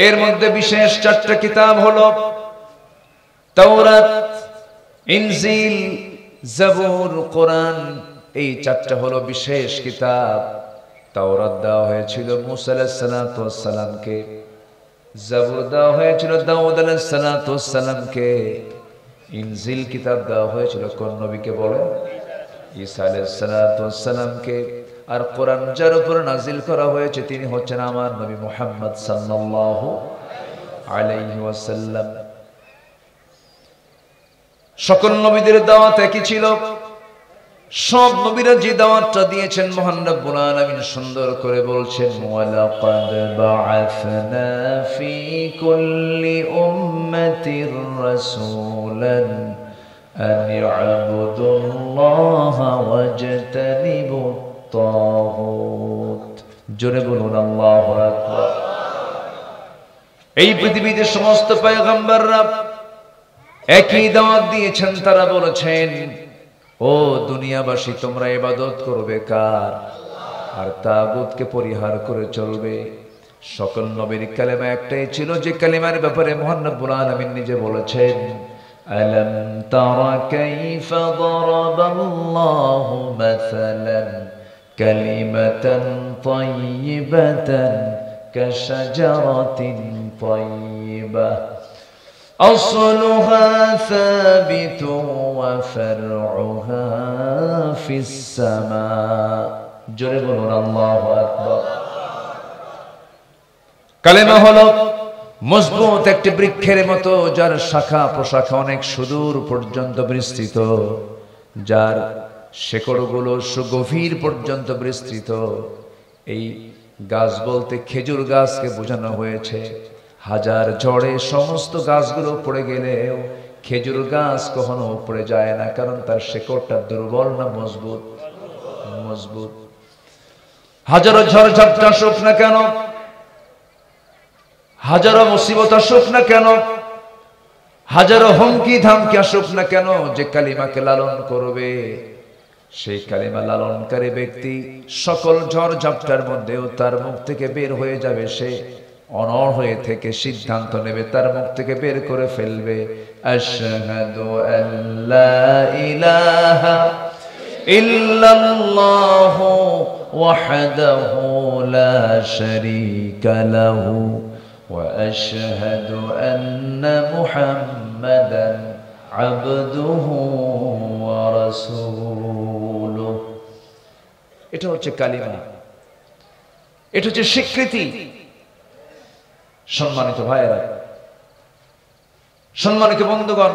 এর মধ্যে বিশেষ 4টা কিতাব হলো তাওরাত, ইনজিল, জাবুর, কোরআন। এই 4টা হলো বিশেষ কিতাব। তাওরাত দেওয়া হয়েছিল মুসা আলাইহিস সালাতু ওয়াস সালামকে, জাবুর দেওয়া হয়েছিল দাউদ আলাইহিস সালাতু ওয়াস সালামকে, ইনজিল কিতাব দেওয়া হয়েছিল কোন নবীকে বলে? ঈসা আলাইহিস সালাতু ওয়াস সালামকে। আর কোরআন যার উপর নাজিল করা হয়েছে তিনি হচ্ছেন আমার নবী মুহাম্মদ সাল্লাল্লাহু আলাইহি ওয়াসাল্লাম। সকল নবীদের দাওয়াত একই ছিল। সব নবীরা যে দাওয়াতটা দিয়েছেন মহান রব্বুল আলামিন সুন্দর করে বলছেন, ওয়ালাকাদ বাআসনা ফি কুল্লি উম্মাতির রাসূলান আন ইউবুদুল্লাহা ওয়াজতানিবুত তাগুত। জোরে বলুন আল্লাহু আকবার। এই পৃথিবীতে সমস্ত পয়গম্বররা একই দাওয়াত দিয়েছেন। তারা বলেছেন, ও দুনিয়াবাসী, তোমরা ইবাদত করবে কার? আর তাগুতকে পরিহার করে চলবে। সকল নবীর কালেমা একটাই ছিল, যে কালেমার ব্যাপারে মহান রব্বুল আলামিন নিজে বলেছেন, আলাম তারা কাইফা দারাবাল্লাহু মাসালান কালিমাতান তাইয়িবাতান কাশাজারাতিন তাইয়িবাহ أصلها ثابت وفرعها في السماء। জোরে বলুন আল্লাহু আকবার। কালেমা হলো মজবুত একটি বৃক্ষের মতো, যার শাখা প্রশাখা অনেক সুদূর পর্যন্ত বিস্তৃত, যার শেকড়গুলো সুগভীর পর্যন্ত বিস্তৃত। এই গাছ বলতে খেজুর গাছকে বোঝানো হয়েছে। হাজার ঝড়ে সমস্ত গাছগুলো পড়ে গেলেও খেজুর গাছ কখনো পড়ে যায় না, কারণ তার শেকড়টা দুর্বল না মজবুত? মজবুত। হাজারো ঝড় ঝাপটা আসুক না কেন, হাজারো মুসিবত আসুক না কেন, হাজারো হুমকি ধামকি আসুক না কেন, যে কালিমাকে লালন করবে, সেই কালিমা লালনকারী ব্যক্তি সকল ঝড় ঝাপটার মধ্যেও তার মুখ থেকে বের হয়ে যাবে। সে অনড় হয়ে থেকে সিদ্ধান্ত নেবে, তার মুখ থেকে বের করে ফেলবে, আশহাদু আল্লা ইলাহা ইল্লাল্লাহু ওয়াহদাহু লা শারীকা লাহু ওয়া আশহাদু আন্না মুহাম্মাদান আবদুহু ওয়া রাসূলুহু। এটা হচ্ছে কালিমা, এটা হচ্ছে স্বীকৃতি। সম্মানিত ভাইয়েরা, সম্মানিত বন্ধুগণ,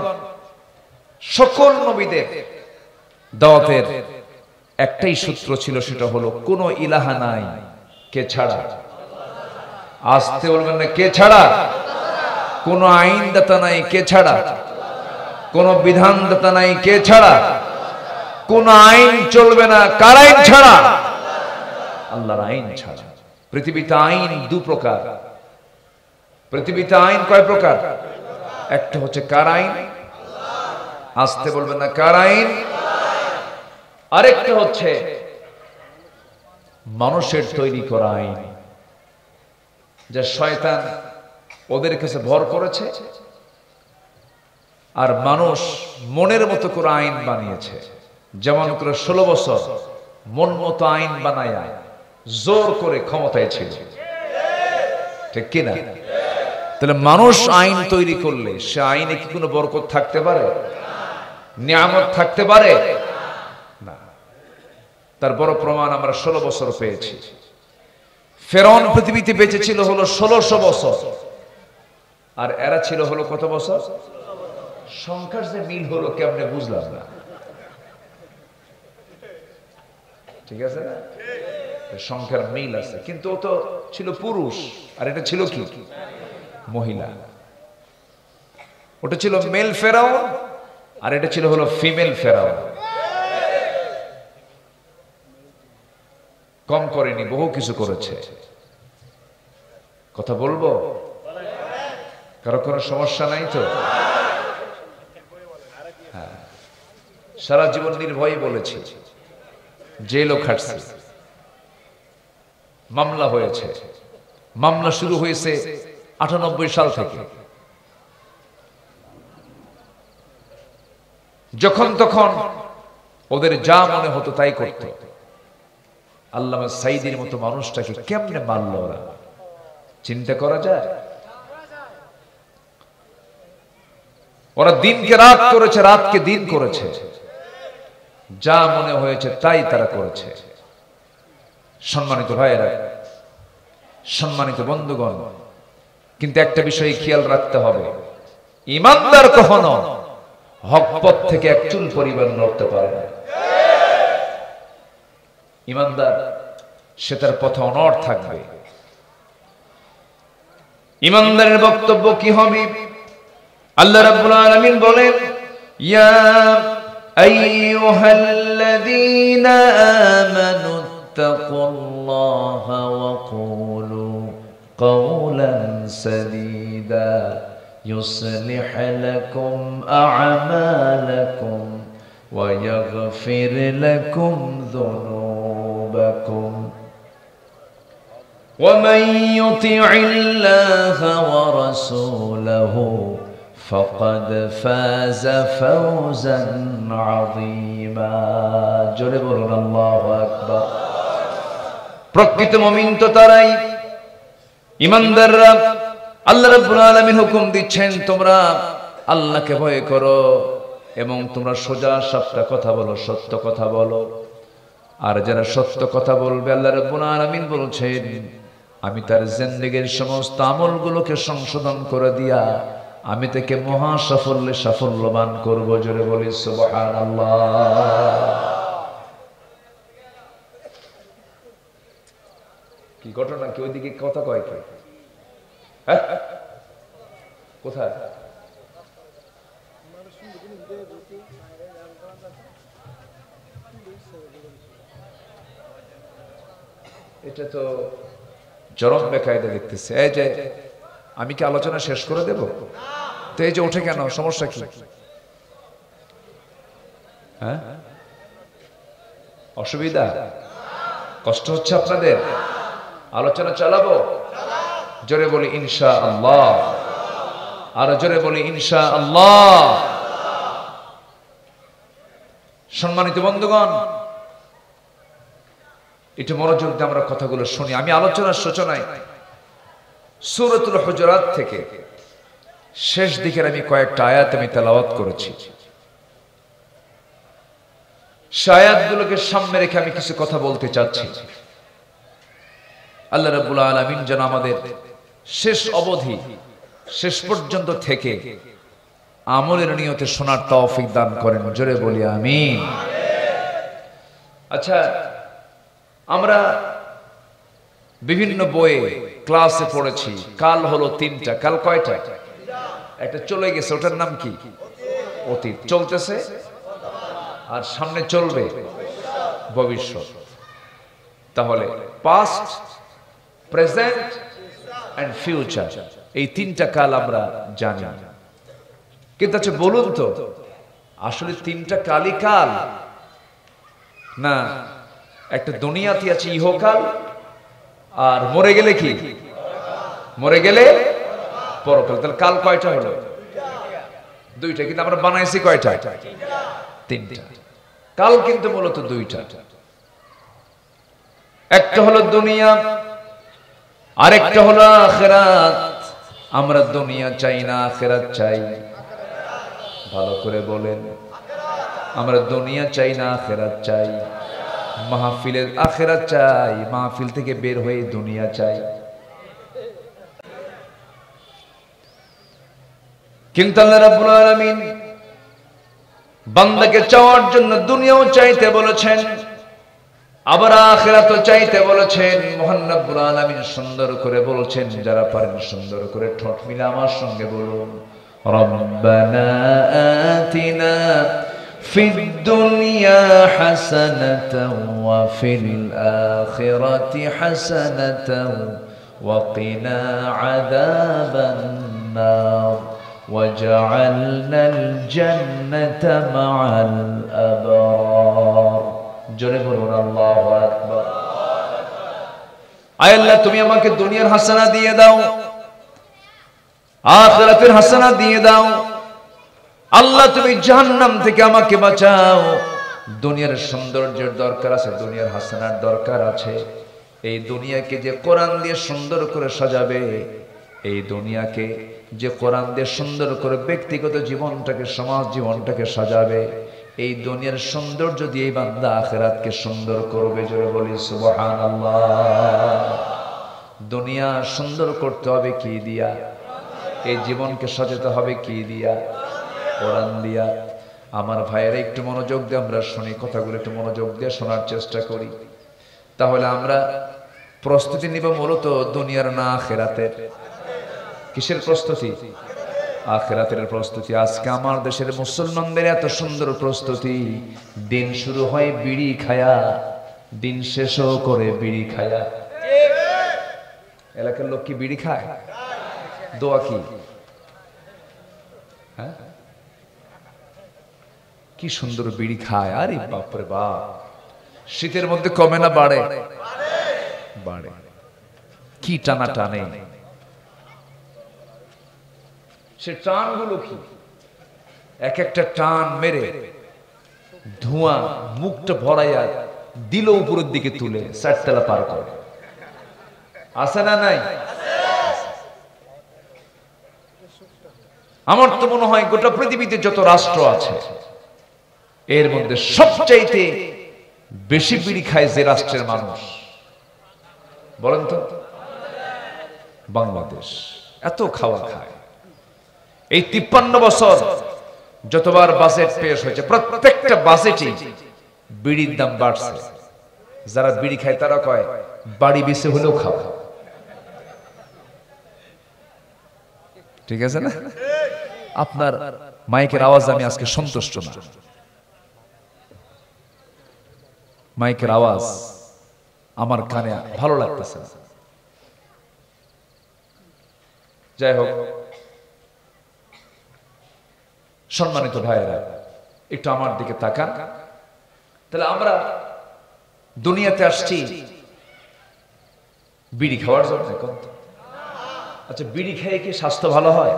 সকল নবীদের দাওয়াতের একটাই সূত্র ছিল, সেটা হলো কোনো ইলাহা নাই কে ছাড়া। আসতে বলবেন না, কে ছাড়া? কোনো আইনদাতা নাই কে ছাড়া? কোনো বিধানদাতা নাই কে ছাড়া? কোন আইন চলবে না কার আইন ছাড়া? আল্লাহর আইন ছাড়া। পৃথিবীতে আইন দু প্রকার। পৃথিবীতে আইন কয় প্রকার? একটা হচ্ছে কার আইন, আসতে বলবেন না, কার আইন। আরেকটা হচ্ছে মানুষের তৈরি করা আইন, যা শয়তান ওদের কাছে ভর করেছে, আর মানুষ মনের মতো করে আইন বানিয়েছে। যেমন করে 16 বছর মন মতো আইন বানায়া জোর করে ক্ষমতায় ছিল, ঠিক কিনা? তাহলে মানুষ আইন তৈরি করলে সে আইনে কি কোনো বরকত থাকতে পারে? নিয়ামত থাকতে পারে না। তার বড় প্রমাণ আমরা 16 বছর পেয়েছি। ফেরাউন পৃথিবীতে বেঁচে ছিল হলো 1600 বছর, আর এরা ছিল হলো কত বছর? সংখ্যার যে মিল হলো কেমনে বুঝলাম না, ঠিক আছে না? সংখ্যার মিল আছে, কিন্তু ও তো ছিল পুরুষ আর এটা ছিল কি মহিলা। ওটা ছিল মেল ফেরাউন আর এটা ছিল হলো ফিমেল ফেরাউন। কম করেনি, বহু কিছু করেছে। কথা বলবো? কারো কোনো সমস্যা নাই তো? হ্যাঁ, সারা জীবন নির্ভয়ে বলেছি, জেলও খাটছে, মামলা হয়েছে। মামলা শুরু হয়েছে 98 সাল থেকে যখন তখন ওদের যা মনে হতো তাই করত। আল্লামা সাঈদীর মতো মানুষটাকে কেমনে মারল ওরা, চিন্তা করা যায়? ওরা দিনকে রাত করেছে, রাতকে দিন করেছে, যা মনে হয়েছে তাই তারা করেছে। সম্মানিত ভাইয়েরা, সম্মানিত বন্ধুগণ, কিন্তু একটা বিষয় খেয়াল রাখতে হবে, ঈমানদার কখনো হক পথ থেকে এক চুল পরিমাণ নড়তে পারে না। ঈমানদার সে তার পথে অনড় থাকবে। ঈমানদারের বক্তব্য কি হবে? আল্লাহ রাব্বুল আলামিন বলেন, ইয়া আইয়ুহাল্লাযীনা আমানু তাকুল্লাহা ওয়া কুলু কাওলান সাদীদা ইউসলিহ লাকুম আ'মালাকুম ওয়া ইয়াগফির লাকুম যুনুবাকুম ওয়া মান ইউতি'ইল্লাহা ওয়া রাসূলাহু ফাকাদ ফাযা ফাওজান আযীমা। জোরে বলুন আল্লাহু আকবার। প্রকৃত মুমিন তো তারাই, ঈমানদাররা। আল্লাহ রাব্বুল আলামিন হুকুম দিচ্ছেন, তোমরা আল্লাহকে ভয় করো এবং তোমরা সোজা সাপটা কথা বলো, সত্য কথা বলো। আর যারা সত্য কথা বলবে, আল্লাহ রাব্বুল আলামিন বলছেন, আমি তার জিন্দেগীর সমস্ত আমলগুলোকে সংশোধন করে দিয়া আমি তাকে মহা সাফল্যে সাফল্যবান করব। জোরে বলি সুবহানাল্লাহ। কি ঘটনা? কি ওইদিকে কথা কয় কে? কোথায়? এটা তো চরম বেকায়দা দেখতেছে। এই যে আমি কি আলোচনা শেষ করে দেব? তো এই যে ওঠে কেন, সমস্যা কি? হ্যাঁ, অসুবিধা, কষ্ট হচ্ছে আপনাদের? আলোচনা চালাবো? জোরে বলি ইনশাআল্লাহ। আর জোরে বলি ইনশাআল্লাহ। সম্মানিত বন্ধুগণ, একটু মনোযোগ দিয়ে আমরা কথাগুলো শুনি। আমি আলোচনার সূচনায় সূরাতুল হুজুরাত থেকে শেষ দিকের আমি কয়েকটা আয়াত আমি তেলাওয়াত করেছি। সেই আয়াতগুলোকে সামনে রেখে আমি কিছু কথা বলতে চাচ্ছি। আল্লাহ রাব্বুল আলামিন যেন আমাদের শেষ অবধি, শেষ পর্যন্ত থেকে আমলের নিয়তে শোনার তৌফিক দান করেন। জোরে বলি আমিন। আচ্ছা, আমরা বিভিন্ন বইয়ে ক্লাসে পড়েছি, কাল হলো তিনটা। কাল কয়টা? একটা চলে গেছে, ওটার নাম কি? অতীত। চলতেছে আর সামনে চলবে ভবিষ্যৎ। তাহলে পাস্ট, প্রেজেন্ট এন্ড ফিউচার, এই তিনটা কাল আমরা জানি। কিন্তু আচ্ছা বলুন তো, আসলে তিনটা কালই কাল না একটা দুনিয়াতে আছে ইহকাল, আর মরে গেলে কি? মরে গেলে পরকাল। তাহলে কাল কয়টা হলো? দুইটা। কিন্তু আমরা বানাইছি কয়টা? তিনটা। কাল কিন্তু মূলত দুইটা। একটা হলো দুনিয়া, আরেকটা হলো আখিরাত। আমরা দুনিয়া চাই না, আখিরাত চাই। ভালো করে বলেন, আমরা দুনিয়া চাই না, আখিরাত চাই। মাহফিলের আখিরাত চাই, মাহফিল থেকে বের হয়ে দুনিয়া চাই। কিন্তু আল্লাহ রাব্বুল আলামিন বান্দাকে চাওয়ার জন্য দুনিয়াও চাইতে বলেছেন, আবার আখিরাতও চাইতে বলেছেন। মহান রব্বুল আলামিন সুন্দর করে বলছেন, যারা পারেন সুন্দর করে ঠোঁট মিলে আমার সঙ্গে বলুন, রব্বানা আতিনা ফিদ দুনিয়া হাসানাতাও ওয়া ফিল আখিরাতি হাসানাতাও ওয়া কিনা আযাবান নার ওয়াজআলনাল জান্নাতা মা'আল আবরার। জোরে বলুন আল্লাহু আকবার। আয় আল্লাহ, তুমি আমাকে দুনিয়ার হাসানা দিয়ে দাও, আখিরাতের হাসানা দিয়ে দাও আল্লাহ, তুমি জাহান্নাম থেকে আমাকে বাঁচাও। দুনিয়ার সৌন্দর্যের দরকার আছে, দুনিয়ার হাসানার দরকার আছে। এই দুনিয়াকে যে কোরআন দিয়ে সুন্দর করে সাজাবে, এই দুনিয়াকে যে কোরআন দিয়ে সুন্দর করে ব্যক্তিগত জীবনটাকে, সমাজ জীবনটাকে সাজাবে, এই দুনিয়ার সৌন্দর্য দিয়ে বান্দা আখিরাতকে সুন্দর করবে। জোরে বলি সুবহানাল্লাহ। দুনিয়া সুন্দর করতে হবে কি দিয়া? এই জীবনকে সাজাতে হবে কি দিয়া? কোরআন দিয়া। আমার ভাইয়েরা একটু মনোযোগ দিয়ে আমরা শুনি, কথাগুলো একটু মনোযোগ দিয়ে শোনার চেষ্টা করি। তাহলে আমরা প্রস্তুতি নিব মূলত দুনিয়ার না আখিরাতের। কিসের প্রস্তুতি? আখিরাতের প্রস্তুতি। আজকে আমার দেশের মুসলমানদের এত সুন্দর প্রস্তুতি, দিন শুরু হয় বিড়ি খায়া, দিন শেষও করে বিড়ি খায়া। এলাকার লোক কি বিড়ি খায়? দোয়া কি? হ্যাঁ, কি সুন্দর বিড়ি খায়। আরে বাপরে বাপ, শীতের মধ্যে কমে না বাড়ে? বাড়ে। কি টানা টানে, সে টানগুলো কি! এক একটা টান মেরে ধোঁয়া মুখটা ভরাইয়া দিল উপরের দিকে তুলে 4 তলা পার করে। আছে না নাই? আমার তো মনে হয় গোটা পৃথিবীতে যত রাষ্ট্র আছে, এর মধ্যে সবচাইতে বেশি বিড়ি খায় যে রাষ্ট্রের মানুষ, বলেন তো? বাংলাদেশ। এত খাওয়া খায়। এই 53 বছর যতবার বাজেট পেশ হয়েছে, প্রত্যেকটা বাজেটে বিড়ির দাম বাড়ছে। যারা বিড়ি খায় তারা কয় বাড়ি বেঁচে হলেও খাওয়া। ঠিক আছে না? আপনার মাইকের আওয়াজ আমি আজকে সন্তুষ্ট না। মাইকের আওয়াজ আমার কানে ভালো লাগতেছে না। যাই হোক, সম্মানিত ভাইয়েরা, একটু আমার দিকে তাকান। তাহলে আমরা দুনিয়াতে আসছি বিড়ি খাওয়ার জন্য। আচ্ছা, বিড়ি খেয়ে কি স্বাস্থ্য ভালো হয়?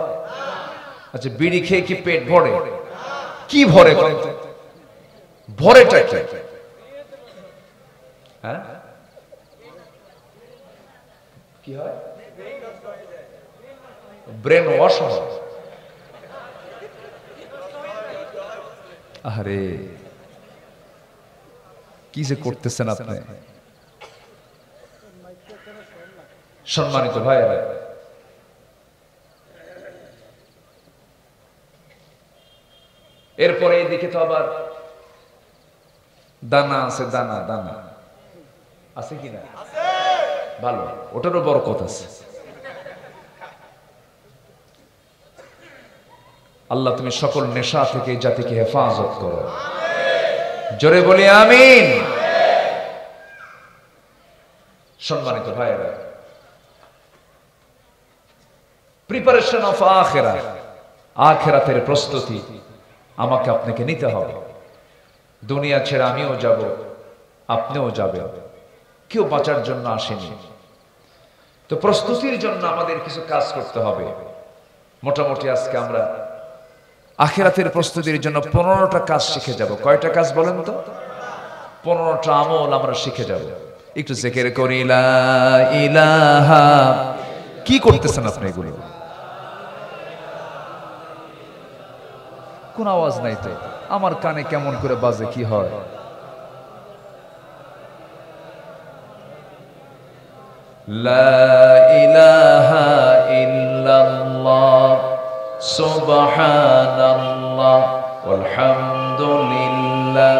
আচ্ছা, বিড়ি খেয়ে কি পেট ভরে? কি ভরে? ভরেটা কি? হ্যাঁ, কি হয়? ব্রেন ওয়াশ হয়। আরে কি যে করতেছেন আপনি! সম্মানিত ভাইয়েরা, এরপরে এদিকে তো আবার দানা আছে। দানা দানা আছে কিনা? ভালো, ওটারও বরকত আছে। আল্লাহ, তুমি সকল নেশা থেকে জাতিকে হেফাজত করো। জোরে বলি আমিন। সম্মানিত ভাইয়েরা, প্রিপারেশন অফ আখিরাত, আখিরাতের প্রস্তুতি আমাকে আপনাকে নিতে হবে। দুনিয়া ছেড়ে আমিও যাব, আপনিও যাবেন। কেউ বাঁচার জন্য আসেনি। তো প্রস্তুতির জন্য আমাদের কিছু কাজ করতে হবে। মোটামুটি আজকে আমরা আখিরাতের প্রস্তুতির জন্য 15টা কাজ শিখে যাব। কয়টা কাজ বলেন তো? 15টা আমল আমরা শিখে যাব। একটু জিকির করি লা ইলাহা। কি করতেছেন আপনি এগুলো? কোন আওয়াজ নাই তো? আমার কানে কেমন করে বাজে, কি হয়? লা ইলাহা ইল্লাল্লাহ সুবহানাল্লাহ আলহামদুলিল্লাহ।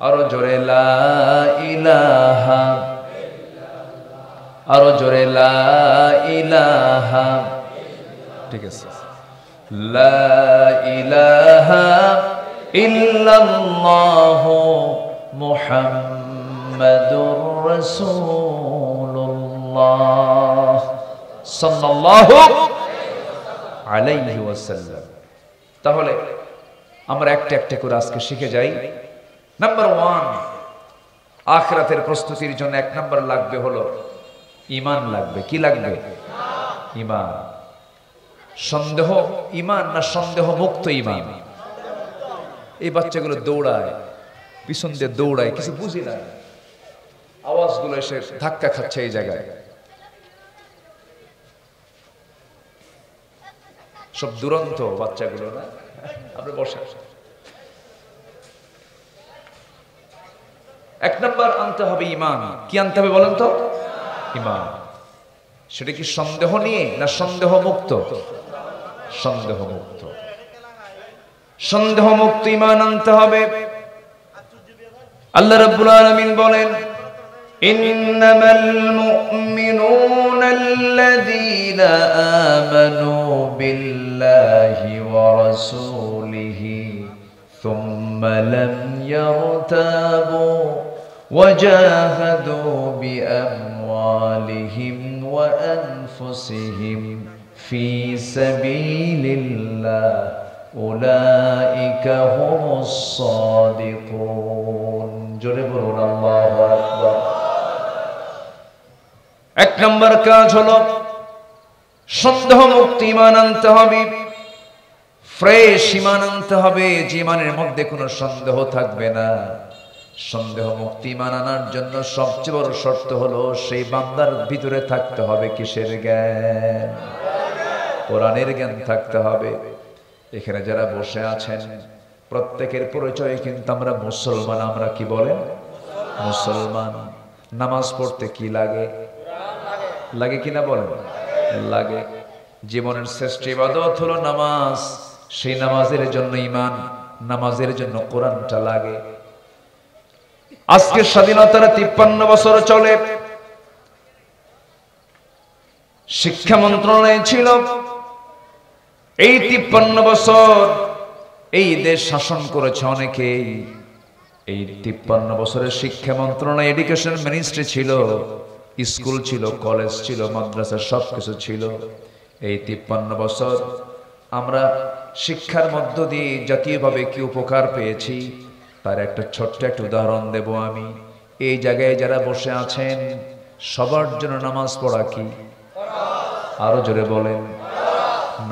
আরো জোরে লা ইলাহা, আরো জোরে লা ইলাহা। ঠিক আছে। লা ইলাহা ইল্লাল্লাহ মুহাম্মাদুর রাসূলুল্লাহ সাল্লাল্লাহু আলাইহি ওয়াসাল্লাম। তাহলে আমরা একটা একটা করে আজকে শিখে যাই। নাম্বার 1, আখিরাতের প্রস্তুতির জন্য 1 নাম্বার লাগবে হলো ঈমান লাগবে। কি লাগবে? ঈমান। সন্দেহ ঈমান না সন্দেহ মুক্ত ঈমান? এই বাচ্চাগুলো দৌড়ায়, পিছন দিয়ে দৌড়ায়, কিছু বুঝি না, আওয়াজগুলো এসে ধাক্কা খাচ্ছে এই জায়গায়। সব দুরন্ত বাচ্চাগুলো না? আপনি বসে। এক নাম্বার আনতে হবে ঈমান। কি আনতে হবে বলেন তো? ঈমান। সেটা কি সন্দেহ নিয়ে না সন্দেহ মুক্ত? সন্দেহ মুক্ত। সন্দেহ মুক্ত ঈমান আনতে হবে। আল্লাহ রাব্বুল আলামিন বলেন, ইন্নামাল মুমিনুনা আল্লাযীনা আমানু বিল্লাহি ওয়া রাসূলিহি সুম্মা লাম ইয়ারতাবু ওয়া জাহাদু বিআমওয়ালিহিম ওয়া আনফুসিহিম ফি সাবিলিল্লাহ উলাইকা হুমুস সাদিকুন। জোরে বলুন আল্লাহু আকবার। এক নম্বর কাজ হলো সন্দেহ মুক্ত ঈমান আনতে হবে, ফ্রেশ ঈমান আনতে হবে, যে ঈমানের মধ্যে কোনো সন্দেহ থাকবে না। সন্দেহ মুক্ত ঈমান আনার জন্য সবচেয়ে বড় শর্ত হলো সেই বান্দার ভিতরে থাকতে হবে কিসের জ্ঞান? কোরআনের জ্ঞান থাকতে হবে। এখানে যারা বসে আছেন প্রত্যেকের পরিচয় কিন্তু আমরা মুসলমান। আমরা কি বলেন? মুসলমান। নামাজ পড়তে কি লাগে? লাগে কিনা বলেন? লাগে। জীবনের শ্রেষ্ঠ ইবাদত হলো নামাজ। সেই নামাজের জন্য ঈমান, নামাজের জন্য কোরআনটা লাগে। আজকে স্বাধীনতার 53 বছর চলে। শিক্ষা মন্ত্রণালয় ছিল। এই 53 বছর এই দেশ শাসন করেছে অনেকেই। এই 53 বছরের শিক্ষা মন্ত্রণালয়, এডুকেশন মিনিস্ট্রি ছিল, স্কুল ছিল, কলেজ ছিল, মাদ্রাসা, সবকিছু ছিল। এই 53 বছর আমরা শিক্ষার মধ্য দিয়ে জাতীয়ভাবে কি উপকার পেয়েছি তার একটা ছোট্ট একটা উদাহরণ দেব আমি। এই জায়গায় যারা বসে আছেন সবার জন্য নামাজ পড়া কি? আরো জোরে বলেন।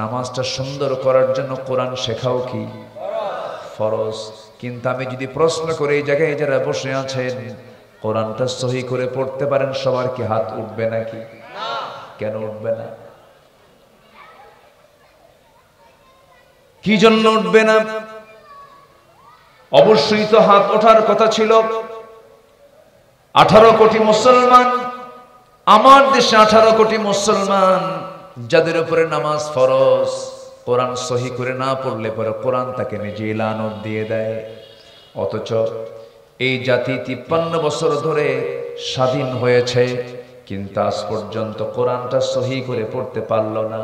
নামাজটা সুন্দর করার জন্য কোরআন শেখাও কি? ফরজ। কিন্তু আমি যদি প্রশ্ন করে এই জায়গায় যারা বসে আছেন কোরআনটা সহি করে পড়তে পারেন, সবার কি হাত উঠবে নাকি? কেন উঠবে না? কি জন্য উঠবে না? অবশ্যই তো হাত ওঠার কথা ছিল। 18 কোটি মুসলমান, আমার দেশে 18 কোটি মুসলমান যাদের উপরে নামাজ ফরজ, কোরআন সহি করে না পড়লে পরে কোরআন তাকে নিজে লানত দিয়ে দেয়। অথচ এই জাতি 53 বছর ধরে স্বাধীন হয়েছে, কিন্তু আজ পর্যন্ত কোরআনটা সহি করে পড়তে পারল না।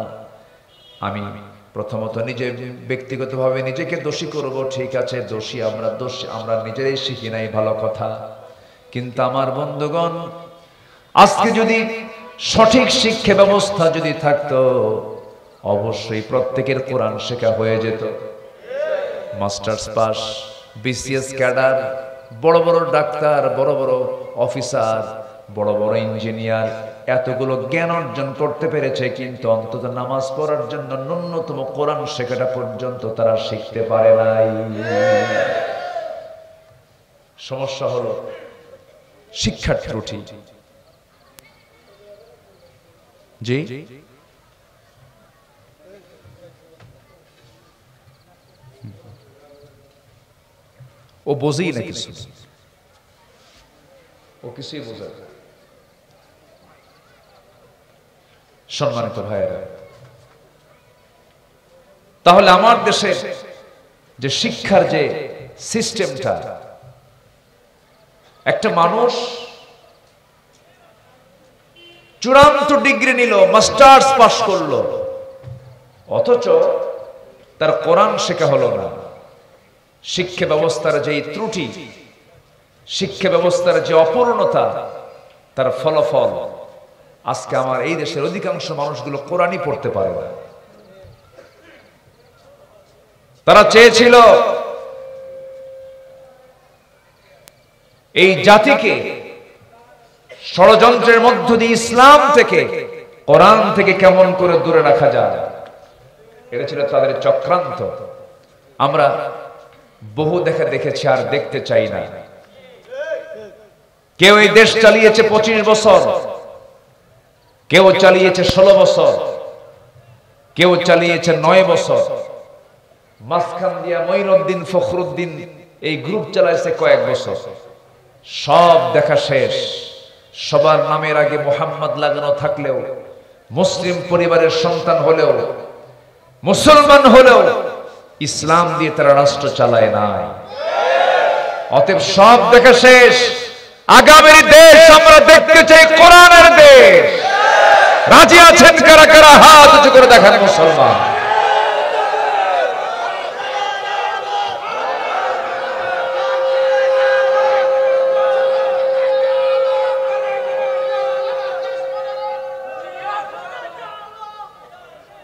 আমি প্রথমত নিজে ব্যক্তিগতভাবে নিজেকে দোষী করব, ঠিক আছে, দোষী আমরা নিজেরাই শিখি নাই, ভালো কথা। কিন্তু আমার বন্ধুগণ, আজকে যদি সঠিক শিক্ষা ব্যবস্থা যদি থাকতো অবশ্যই প্রত্যেকের কোরআন শেখা হয়ে যেত। মাস্টার্স পাস, বিসিএস ক্যাডার, বড় বড় ডাক্তার, বড় বড় অফিসার, বড় বড় ইঞ্জিনিয়ার এতগুলো জ্ঞান অর্জন করতে পেরেছে, কিন্তু অন্তত নামাজ পড়ার জন্য ন্যূনতম কোরআন শেখাটা পর্যন্ত তারা শিখতে পারে নাই। সমস্যা হলো শিক্ষার ত্রুটি। জি, ও বোঝেই না কিছু, ও কিছুই বোঝে না। সম্মানিত ভাইয়েরা, তাহলে আমার দেশে যে শিক্ষার যে সিস্টেমটা, একটা মানুষ চূড়ান্ত ডিগ্রি নিল, মাস্টার্স পাস করলো, অথচ তার কোরআন শেখা হলো না। শিক্ষা ব্যবস্থার যে ত্রুটি, শিক্ষা ব্যবস্থার যে অপূর্ণতা, তার ফলাফল আজকে আমার এই দেশের অধিকাংশ মানুষগুলো কোরআনই পড়তে পারে না। তারা চেয়েছিল এই জাতিকে ষড়যন্ত্রের মধ্য দিয়ে ইসলাম থেকে, কোরআন থেকে কেমন করে দূরে রাখা যায়, এটা ছিল তাদের চক্রান্ত। আমরা বহু দেখেছি, আর দেখতে চাই না। কেউ এই দেশ চালিয়েছে 25 বছর, কেউ চালিয়েছে 16 বছর, কেউ চালিয়েছে 9 বছর। মাঝখান দিয়া মঈনুদ্দিন, ফখরুদ্দিন এই গ্রুপ চালাইছে কয়েক বছর। সব দেখা শেষ। সবার নামের আগে মোহাম্মদ লাগানো থাকলেও, মুসলিম পরিবারের সন্তান হলেও, মুসলমান হলেও ইসলাম দিয়ে তারা রাষ্ট্র চালায় নাই। অতএব সব দেখা শেষ। আগামী দেশ আমরা দেখতে চাই কোরআনের দেশ। রাজি আছেন কারা কারা? হাত উঁচু করে দেখান মুসলমান।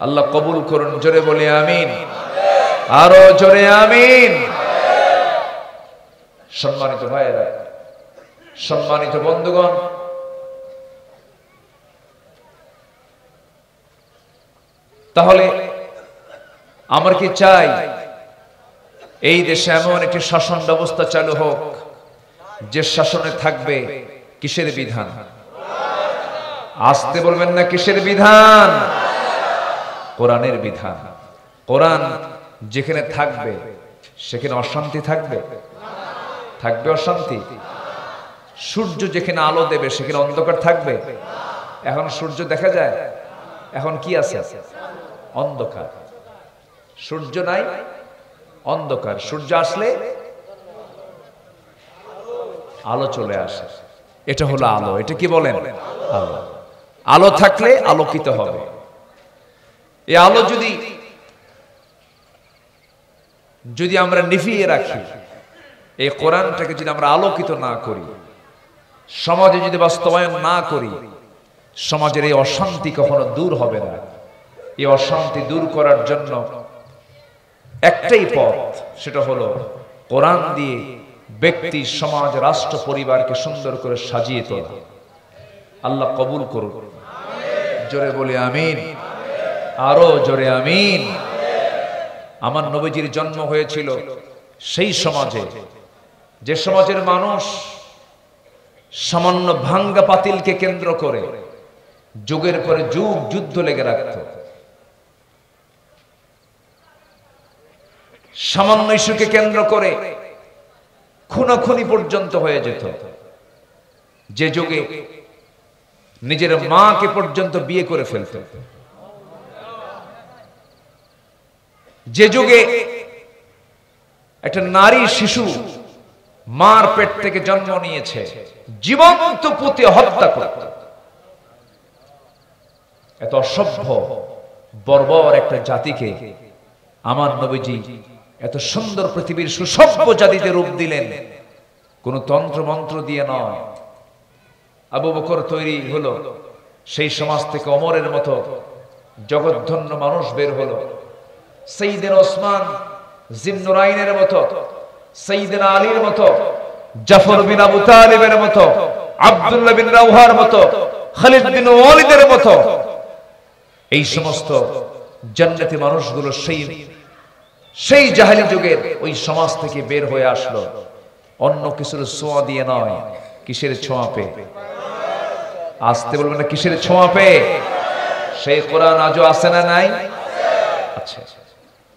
আল্লাহ কবুল করুন। জোরে বলি আমিন, আরো জোরে আমিন। সম্মানিত ভাইয়েরা, সম্মানিত বন্ধুগণ, তাহলে আমরা কি চাই এই দেশে এমন একটি শাসন ব্যবস্থা চালু হোক যে শাসনে থাকবে কিসের বিধান? আসতে বলবেন না, কিসের বিধান? কোরআনের বিধান। কোরআন যেখানে থাকবে সেখানে অশান্তি থাকবে? থাকবে অশান্তি? সূর্য যেখানে আলো দেবে সেখানে অন্ধকার থাকবে? এখন সূর্য দেখা যায়, এখন কি আছে? অন্ধকার। সূর্য নাই, অন্ধকার। সূর্য আসলে আলো চলে আসে, এটা হলো আলো। এটা কি বলেন? আলো। আলো থাকলে আলোকিত হবে। এই আলো যদি আমরা নিভিয়ে রাখি, এই কোরআনটাকে যদি আমরা আলোকিত না করি, সমাজে যদি বাস্তবায়ন না করি, সমাজের এই অশান্তি কখনো দূর হবে না। এই অশান্তি দূর করার জন্য একটাই পথ, সেটা হলো কোরআন দিয়ে ব্যক্তি, সমাজ, রাষ্ট্র, পরিবারকে সুন্দর করে সাজিয়ে তোলা। আল্লাহ কবুল করুন। জোরে বলি আমিন, আরো জোরে আমিন। আমার নবীজির জন্ম হয়েছিল সেই সমাজে, যে সমাজের মানুষ সামান্য ভাঙ্গা পাতিলকে কেন্দ্র করে যুগের পরে যুগ যুদ্ধ লেগে রাখত। সামান্য ইস্যুকে কেন্দ্র করে খুনাখুনি পর্যন্ত হয়ে যেত। যে যুগে নিজের মাকে পর্যন্ত বিয়ে করে ফেলত, যে যুগে একটা নারী শিশু মার পেট থেকে জন্ম নিয়েছে, জীবন্ত পুঁতে হত্যা করত। এত অসভ্য বর্বর একটা জাতিকে আমার নবীজি এত সুন্দর পৃথিবীর সুসভ্য জাতিতে রূপ দিলেন, কোন তন্ত্র মন্ত্র দিয়ে নয়। আবু বকর তৈরি হলো, সেই সমাজ থেকে ওমরের মতো জগৎধন্য মানুষ বের হলো। সাইয়েদনা ওসমান জিন্নুরাইনের মতো, সাইয়েদনা আলীর মতো, জাফর বিন আবু তালিবের মতো, আব্দুল্লাহ বিন রাওহার মতো, খালিদ বিন ওয়ালিদের মতো এই সমস্ত জান্নাতি মানুষগুলো সেই জাহেলি যুগের ওই সমাজ থেকে বের হয়ে আসলো। অন্য কিছুর ছোঁয়া দিয়ে নয়, কিসের ছোঁয়া পেয়ে? আসতে বলবেন না, কিসের ছোঁয়া পেয়ে? সেই কোরআন আজও আছে না নাই? আচ্ছা,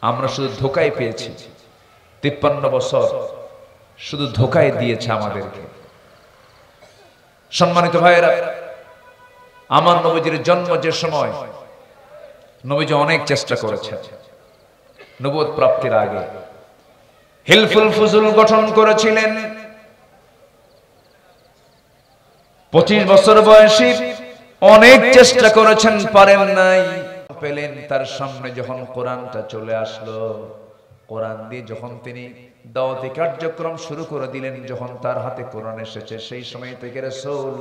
আমরা শুধু ধোকায় পেয়েছি। 53 বছর শুধু ধোকায় দিয়েছে আমাদেরকে। সম্মানিত ভাইয়েরা, আমার নবীজির জন্ম যে সময়, নবীজি অনেক চেষ্টা করেছেন নবুয়ত প্রাপ্তির আগে। হিলফুল ফুজুল গঠন করেছিলেন। 25 বছর বয়সী অনেক চেষ্টা করেছেন, পারেন নাই। পেলেন তার সামনে যখন কোরআনটা চলে আসলো, কোরআন দিয়ে যখন তিনি দাওয়াতি কার্যক্রম শুরু করে দিলেন, যখন তার হাতে কোরআন এসেছে, সেই সময় থেকে রাসূল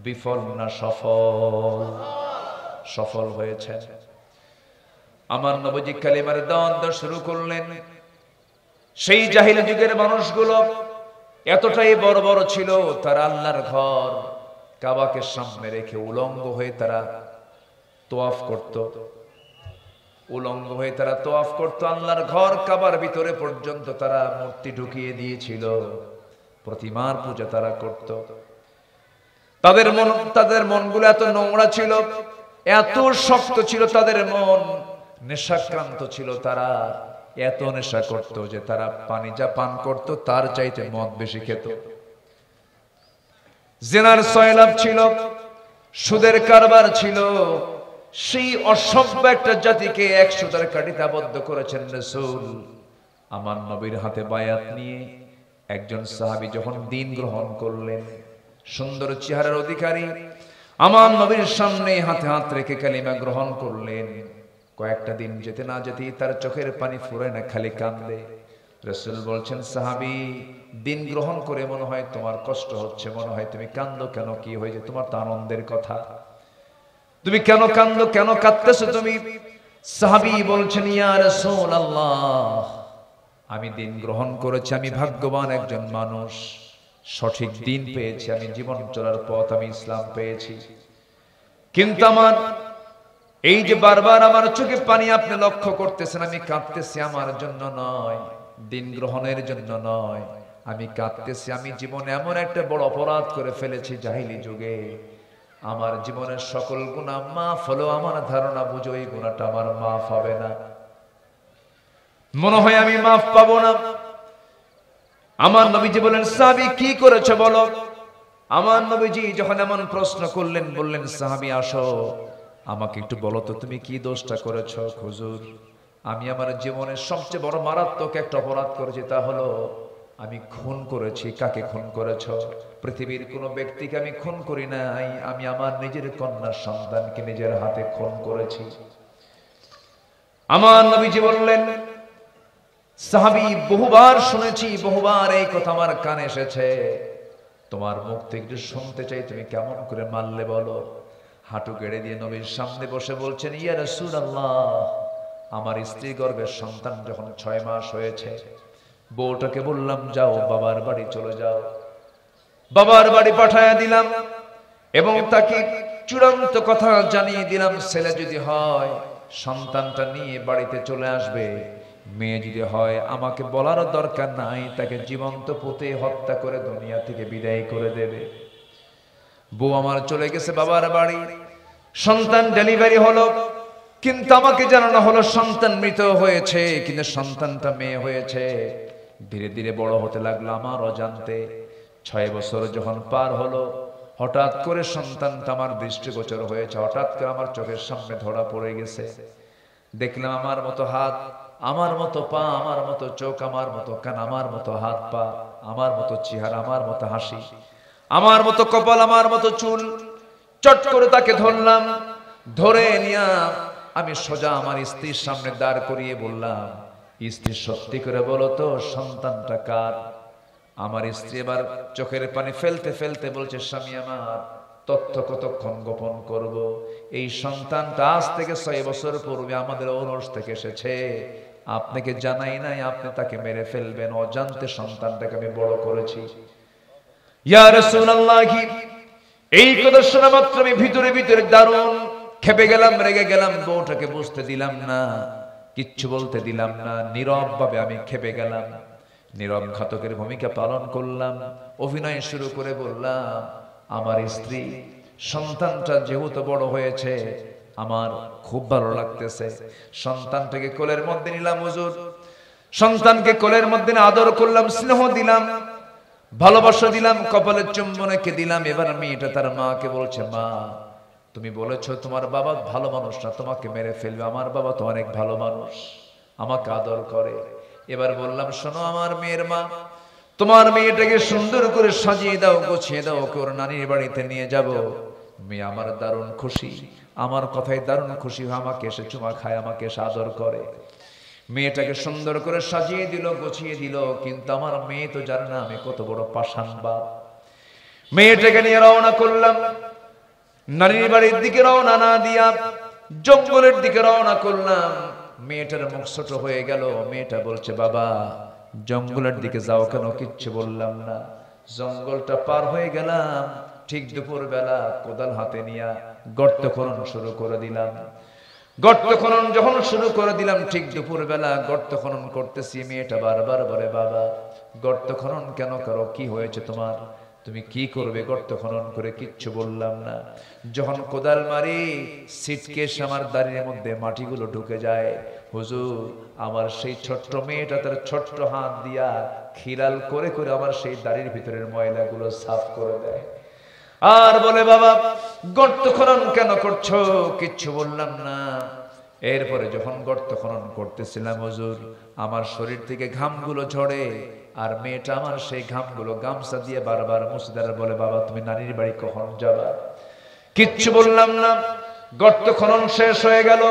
বিফল না সফল? সফল হয়েছে। আমার নবীজি কালিমার দাওয়াত শুরু করলেন। সেই জাহিলি যুগের মানুষগুলো এতটাই বড় বড় ছিল, তারা আল্লাহর ঘর কাবাকে সামনে রেখে উলঙ্গ হয়ে তারা তোয়াফ করত, উলঙ্গ হয়ে তারা তোয়াফ করত। আল্লাহর ঘর কাবার ভিতরে পর্যন্ত তারা মূর্তি ঢুকিয়ে দিয়েছিল, প্রতিমার পূজা তারা করত। তাদের মনগুলো এত নোংরা ছিল, এত শক্ত ছিল তাদের মন, নেশাক্রান্ত ছিল তারা, এত নেশা করত যে তারা পানি যা পান করত তার চাইতে মদ বেশি খেত। জিনার সয়লাভ ছিল, সুদের কারবার ছিল। সেই অসভ্য একটা জাতিকে 100টার কাঠিতে আবদ্ধ করেছেন রাসূল। আমার নবীর হাতে বায়াত নিয়ে একজন সাহাবী যখন দ্বীন গ্রহণ করলেন, সুন্দর চেহারার অধিকারী, আমার নবীর সামনে হাতে হাত রেখে কালিমা গ্রহণ করলেন। কয়েকটা দিন যেতে না যেতেই তার চোখের পানি ফুরায় না, খালি কান্দে। রাসূল বলছেন, সাহাবী, দ্বীন গ্রহণ করে মনে হয় তোমার কষ্ট হচ্ছে, মনে হয় তুমি কান্দো কেন, কি হয়েছে, তোমার তো আনন্দের কথা, তুমি কেন কান্দো, কেন কাঁদতেছো তুমি? সাহাবী বলছেন, ইয়া রাসূলুল্লাহ, আমি দ্বীন গ্রহণ করেছি, আমি ভাগ্যবান একজন মানুষ, সঠিক দ্বীন পেয়েছি, আমি জীবন চলার পথ, আমি ইসলাম পেয়েছি। কিন্তু আমার এই যে বারবার আমার চোখে পানি আপনি লক্ষ্য করতেছেন, আমি কাঁদতেছি আমার জন্য নয়, দ্বীন গ্রহণের জন্য নয়, আমি কাঁদতেছি, আমি জীবনে এমন একটা বড় অপরাধ করে ফেলেছি জাহিলি যুগে, আমার জীবনের সকল গুনাহ মাফ হলো, আমার ধারণা বুঝো এই গুনাহটা আমার মাফ হবে না, মনে হয় আমি মাফ পাবো না। আমার নবীজি বলেন, সাহাবী কি করেছো বলো? আমার নবীজি যখন এমন প্রশ্ন করলেন, বললেন, সাহাবী আসো, আমাকে একটু বলো তো তুমি কি দোষটা করেছো? হুজুর, আমি আমার জীবনের সবচেয়ে বড় মারাত্মক একটা অপরাধ করেছি, তা হলো আমি খুন করেছি। কাকে খুন করেছো? পৃথিবীর কোনো ব্যক্তিকে আমি খুন করি নাই, আমি আমার নিজের কন্যা সন্তানকে নিজের হাতে খুন করেছি। আমার নবীজি বললেন, সাহাবী, বহুবার শুনেছি, বহুবার এই কথা আমার কানে এসেছে, তোমার মুখ থেকে একটু শুনতে চাই, তুমি কেমন করে মারলে বলো। হাঁটু গেড়ে দিয়ে নবীর সামনে বসে বলছেন, ইয়া রাসূলুল্লাহ, আমার স্ত্রী গর্ভের সন্তান যখন 6 মাস হয়েছে, বউটাকে বললাম, যাও বাবার বাড়ি চলে যাও, বাবার বাড়ি পাঠায়া দিলাম এবং তাকে চূড়ান্ত কথা জানিয়ে দিলাম, ছেলে যদি হয় সন্তানটা নিয়ে বাড়িতে চলে আসবে, মেয়ে যদি হয় আমাকে বলার দরকার নাই, তাকে জীবন্ত পুঁতে হত্যা করে দুনিয়া থেকে বিদায় করে দেবে। বউ আমার চলে গেছে বাবার বাড়ি, সন্তান ডেলিভারি হলো, কিন্তু আমাকে জানানো হলো সন্তান মৃত হয়েছে, কিন্তু সন্তানটা মেয়ে হয়েছে। ধীরে ধীরে বড় হতে লাগলো আমার অজান্তে। 6 বছর যখন পার হলো, হঠাৎ করে সন্তানটা আমার দৃষ্টিগোচর হয়েছে, হঠাৎ করে আমার চোখের সামনে ধরা পড়ে গেছে। দেখলাম আমার মতো হাত, আমার মতো পা, আমার মতো চোখ, আমার মতো কান, আমার মতো হাত পা, আমার মতো চেহারা, আমার মতো হাসি, আমার মতো কপাল, আমার মতো চুল। চট করে তাকে ধরলাম, ধরে নিয়ে আমি সোজা আমার স্ত্রীর সামনে দাঁড় করিয়ে বললাম, স্ত্রী সত্যি করে বলো তো সন্তানটা কার? আমার স্ত্রী এবার চোখের পানি ফেলতে ফেলতে বলছে, স্বামী আমার, তথ্য কতক্ষণ গোপন করব, এই সন্তানটা আজ থেকে 6 বছর পূর্বে আমাদের ঔরস থেকে এসেছে, আপনাকে জানাই নাই, আপনি তাকে মেরে ফেলবেন, অজান্তে সন্তানটাকে আমি বড় করেছি। ইয়া রাসূলুল্লাহ, এই কথা শোনা মাত্র আমি ভিতরে ভিতরে দারুণ খেপে গেলাম, রেগে গেলাম, বউটাকে বুঝতে দিলাম না, কিচ্ছু বলতে দিলাম না, নীরব ভাবে আমি খেপে গেলাম, নীরব ঘাতকের ভূমিকা পালন করলাম, অভিনয় শুরু করে বললাম, আমার স্ত্রী সন্তানটা যেহেতু বড় হয়েছে আমার খুব ভালো লাগতেছে, সন্তানটাকে কোলের মধ্যে নিলাম হুজুর, সন্তানকে কোলের মধ্যে আদর করলাম, স্নেহ দিলাম, ভালোবাসা দিলাম, কপালের চুম্বনকে দিলাম। এবার মেয়েটা তার মাকে বলছে, মা, তুমি বলেছো তোমার বাবা ভালো মানুষ না, তোমাকে মেরে ফেলবে, আমার বাবা তো অনেক ভালো মানুষ, আমাকে আদর করে। এবার বললাম, শোনো আমার মেয়ের মা, তোমার মেয়েটাকে সুন্দর করে সাজিয়ে দাও, গুছিয়ে দাও, ওকে ওর নানির বাড়িতে নিয়ে যাব। মেয়ে আমার দারুণ খুশি, আমার কথায় দারুণ খুশি হয়ে আমাকে এসে চুমা খায়, আমাকে এসে আদর করে। মেয়েটাকে সুন্দর করে সাজিয়ে দিল, গুছিয়ে দিল, কিন্তু আমার মেয়ে তো জানে না আমি কত বড় পাষাণ বাপ। মেয়েটাকে নিয়ে রওনা করলাম, নানির বাড়ির দিকে রওনা না দিয়া জঙ্গলের দিকে রওনা করলাম। মেয়েটার মুখ ছোট হয়ে গেল, মেয়েটা বলছে, বাবা জঙ্গলের দিকে যাও কেন? কিচ্ছু বললাম না। জঙ্গলটা পার হয়ে গেলাম, ঠিক দুপুর বেলা কোদাল হাতে নিয়ে গর্ত খনন শুরু করে দিলাম। গর্ত খনন যখন শুরু করে দিলাম, ঠিক দুপুর বেলা গর্ত খনন করতেছি, মেয়েটা বারবার বলে, বাবা গর্ত খনন কেন করো, কি হয়েছে তোমার, তুমি কি করবে গর্ত খনন করে? কিচ্ছু বললাম না। যখন কোদাল মারি, সিটকেস আমার দাড়ির মধ্যে মাটিগুলো ঢুকে যায়। হুজুর, আমার সেই ছোট্ট মেয়েটা তার ছোট্ট হাত দিয়া খিলাল করে করে আমার সেই দাড়ির ভিতরের ময়লাগুলো সাফ করে দেয়। আর বলে, বাবা গর্ত খনন কেন করছো? কিচ্ছু বললাম না। এরপরে যখন গর্ত খনন করতেছিলাম, হুজুর, আমার শরীর থেকে ঘামগুলো ঝরে, আর মেয়েটা আমার সেই ঘামগুলো গামছা দিয়ে বারবার মুছদার বলে, বাবা তুমি নানির বাড়ি কখন যাবা? কিচ্ছু বললাম না। গর্ত খনন শেষ হয়ে গেল।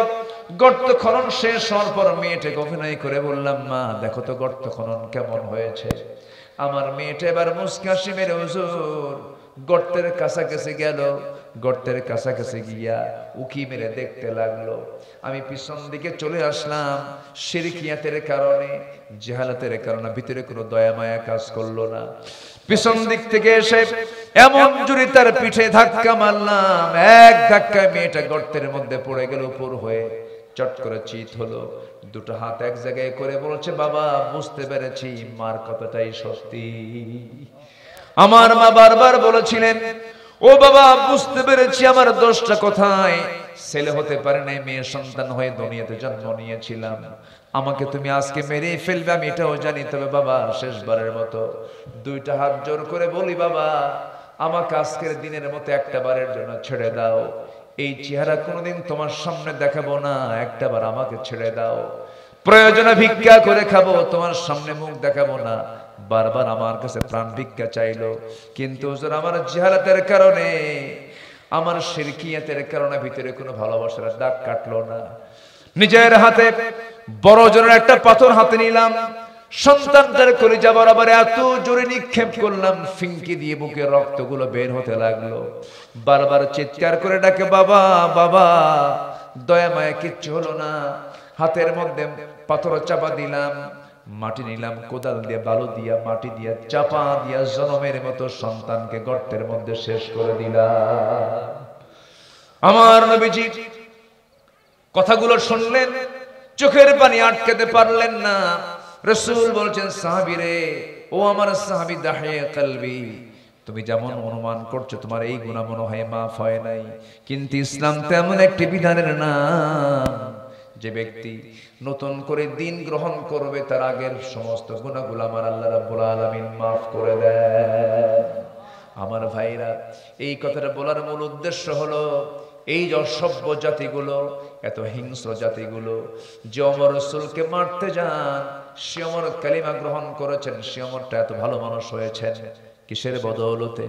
গর্ত খনন শেষ হওয়ার পর মেয়েটাকে অভিনয় করে বললাম, মা দেখো তো গর্ত খনন কেমন হয়েছে। আমার মেয়েটা এবার মুস্কাশি মেরে হুজুর গর্তের কাছাকাছি গেল। গর্তের কাছাকাছি গিয়া উকি মেরে দেখতে লাগলো। আমি পিছন দিকে চলে আসলাম। শিরকিয়াতের কারণে, জাহালাতের কারণে ভিতরে কোনো দয়া মায়া কাজ করলো না। পিছন দিক থেকে এসে এমন জোরে তার পিঠে ধাক্কা মারলাম, এক ধাক্কায় মেয়েটা গর্তের মধ্যে পড়ে গেল উপর হয়ে। চট করে চিত হলো, দুটো হাত এক জায়গায় করে বলছে, বাবা বুঝতে পেরেছি মার কথাটাই সত্যি। আমার মা বারবার বলেছিলেন, ও বাবা বুঝতে পেরেছি আমার দোষটা কোথায়। ছেলে হতে পারে নাই, মেয়ে সন্তান হয়ে দুনিয়াতে জন্ম নিয়েছিলাম। আমাকে তুমি আজকে মেরে ফেলবে আমি এটাও জানি, তবে বাবা শেষবারের মতো দুইটা হাত জোর করে বলি, বাবা আমাকে আজকের দিনের মতো একটা বারের জন্য ছেড়ে দাও। এই চেহারা কোনোদিন তোমার সামনে দেখাবো না, একটা বার আমাকে ছেড়ে দাও। প্রয়োজনে ভিক্ষা করে খাবো, তোমার সামনে মুখ দেখাবো না। বারবার আমার কাছে প্রাণ ভিক্ষা চাইলো, কিন্তু হুজুর আমার জিহালাতের কারণে, আমার শিরকিয়াতের কারণে ভিতরে কোনো ভালোবাসার দাগ কাটলো না। নিজের হাতে বড় জনের একটা পাথর হাতে নিলাম, সন্তানদের কলিজা বরাবর এত জোরে নিক্ষেপ করলাম, ফিঙ্কি দিয়ে বুকে রক্তগুলো বের হতে লাগলো। বারবার চিৎকার করে ডাকে, বাবা বাবা। দয়া মায়া কিচ্ছু হলো না। হাতের মধ্যে পাথর চাপা দিলাম, মাটি নিলাম, কোদাল দিয়ে বালু দিয়া মাটি দিয়া চাপা দিয়া জনমের মতো সন্তানকে গর্তের মধ্যে শেষ করে দিলাম। আমার নবীজি কথাগুলো শুনলেন, চোখের পানি আটকাতে পারলেন না। রাসূল বলছেন, সাহাবী রে, ও আমার সাহাবী দাহিয়ে কলবি, তুমি যেমন অনুমান করছো তোমার এই গুনাহ মনে হয় মাফ হয় নাই, কিন্তু ইসলাম তেমন একটি বিধানের নাম, যে ব্যক্তি নতুন করে দিন গ্রহণ করবে তার আগের সমস্ত গুনাহগুলো আমার আল্লাহ রাব্বুল আলামিন মাফ করে দেন। আমার ভাইরা, এই কথাটা বলার মূল উদ্দেশ্য হলো, এই যে অসভ্য জাতিগুলো, এত হিংস্র জাতিগুলো যে ওমর রাসূলকে মারতে যান, সে ওমর কালিমা গ্রহণ করেছেন, সে ওমরটা এত ভালো মানুষ হয়েছেন কিসের বদৌলতে?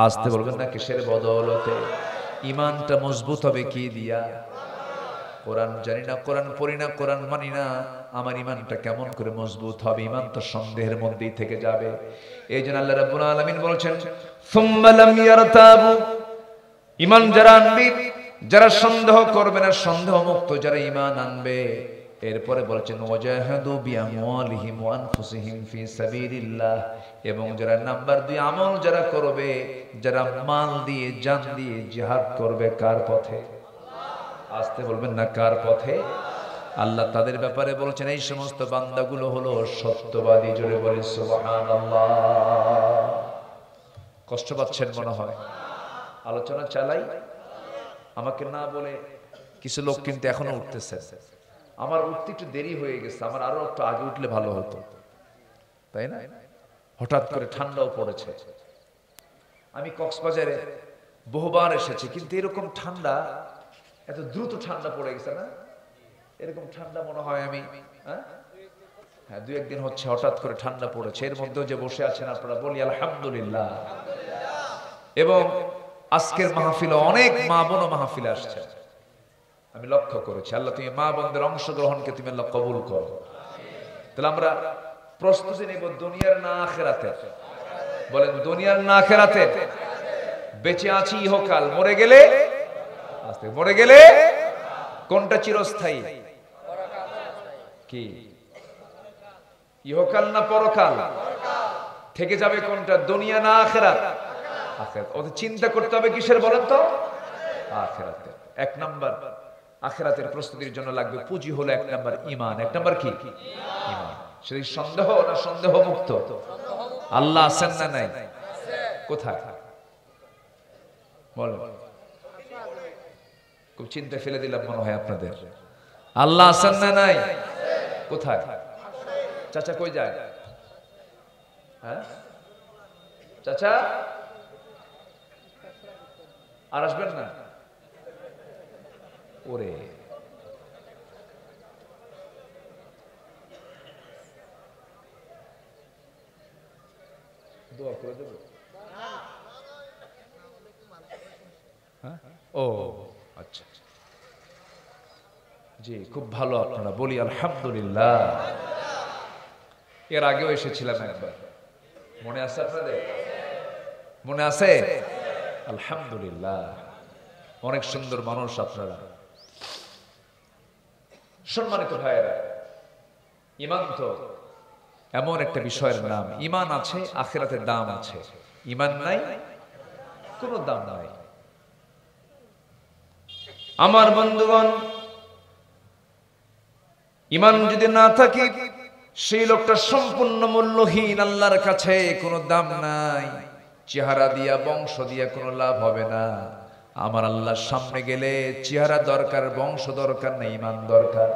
আসতে বলবেন না, কিসের বদৌলতে? ইমানটা মজবুত হবে কি দিয়া? কোরআন জানি না, কোরআন পড়ি না, কোরআন মানি না, আমার ইমানটা কেমন করে মজবুত হবে? ইমান তো সন্দেহের মধ্যেই থেকে যাবে। এই জন্য আল্লাহ রাব্বুল আলামিন বলেছেন, সুম্মা লাম ইয়ারতাবু, ইমান যারা আনবে, যারা সন্দেহ করবে না, সন্দেহ মুক্ত যারা ইমান আনবে, এরপরে বলেছেন ওয়াজাহাদু বিআমওয়ালিহিম ওয়া আনফুসিহিম ফি সাবিলিল্লাহ, এবং যারা নাম্বার 2 আমল যারা করবে, যারা মাল দিয়ে জান দিয়ে জিহাদ করবে কার পথে? আসতে বলবেন না, কার পথে? আল্লাহ তাদের ব্যাপারে বলেছেন, এই সমস্ত বান্দাগুলো হলো সত্যবাদী। জোরে বলি সুবহানাল্লাহ। কষ্ট পাচ্ছেন মনে হয়? আলোচনা চালাই, আমাকে না বলে কিছু লোক কিন্তু এখনো উঠতেছে। আমার উঠতে একটু দেরি হয়ে গেছে, আমার আরো একটু আগে উঠলে ভালো হতো, তাই না? হঠাৎ করে ঠান্ডাও পড়েছে। আমি কক্সবাজারে বহুবার এসেছি, কিন্তু এরকম ঠান্ডা, এত দ্রুত ঠান্ডা পড়ে গেছে না? এরকম ঠান্ডা মনে হয় আমি হ্যাঁ 2-1 দিন হচ্ছে হঠাৎ করে ঠান্ডা পড়েছে। এর মধ্যেও যে বসে আছেন আপনারা, বলি আলহামদুলিল্লাহ। এবং আজকের মাহফিলে অনেক মা বোন মাহফিলে আসছে, আমি লক্ষ্য করেছি। আল্লাহ তুমি মা বোনদের অংশগ্রহণকে তুমি আল্লাহ কবুল করো। তাহলে আমরা প্রস্তুতি নেব দুনিয়ার না আখিরাতের? বলেন দুনিয়ার না আখিরাতের? বেঁচে আছি ইহকাল, মরে গেলে আস্তে, মরে গেলে কোনটা চিরস্থায়ী? কি ইহকাল না পরকাল? থেকে যাবে কোনটা, দুনিয়া না আখিরাত? আখিরাত। ওদের চিন্তা করতে হবে কিসের বলেন তো? আখিরাতে। এক নাম্বার আখিরাতের প্রস্তুতির জন্য লাগবে পুঁজি হলো এক নাম্বার ঈমান। এক নাম্বার কি? ঈমান। সেই সন্দেহ না সন্দেহ মুক্ত? আল্লাহ আছেন না নাই? কোথায় বলেন? খুব চিন্তা ফেলে দিলাম মনে হয় আপনাদের। আল্লাহ আছেন না নাই? কোথায়? চাচা কই যায়? হ্যাঁ চাচা আর আসবেন না? ওরে দোয়া করে দেব। ও আচ্ছা জি, খুব ভালো। আপনারা বলি আলহামদুলিল্লাহ। এর আগেও এসেছিলাম একবার, মনে আছে আপনাদের? মনে আছে? আলহামদুলিল্লাহ, অনেক সুন্দর মানুষ আপনারা। সম্মানিত ভাইয়েরা, ঈমান তো এমন একটা বিষয়ের নাম, ঈমান আছে আখিরাতের দাম আছে, ঈমান নাই কোনো দাম নাই। আমার বন্ধুগণ, ঈমান যদি না থাকে সেই লোকটা সম্পূর্ণ মূল্যহীন, আল্লাহর কাছে কোনো দাম নাই। চেহারা দিয়া বংশ দিয়া কোনো লাভ হবে না। আমার আল্লাহর সামনে গেলে চেহারা দরকার, বংশ দরকার না, ঈমান দরকার।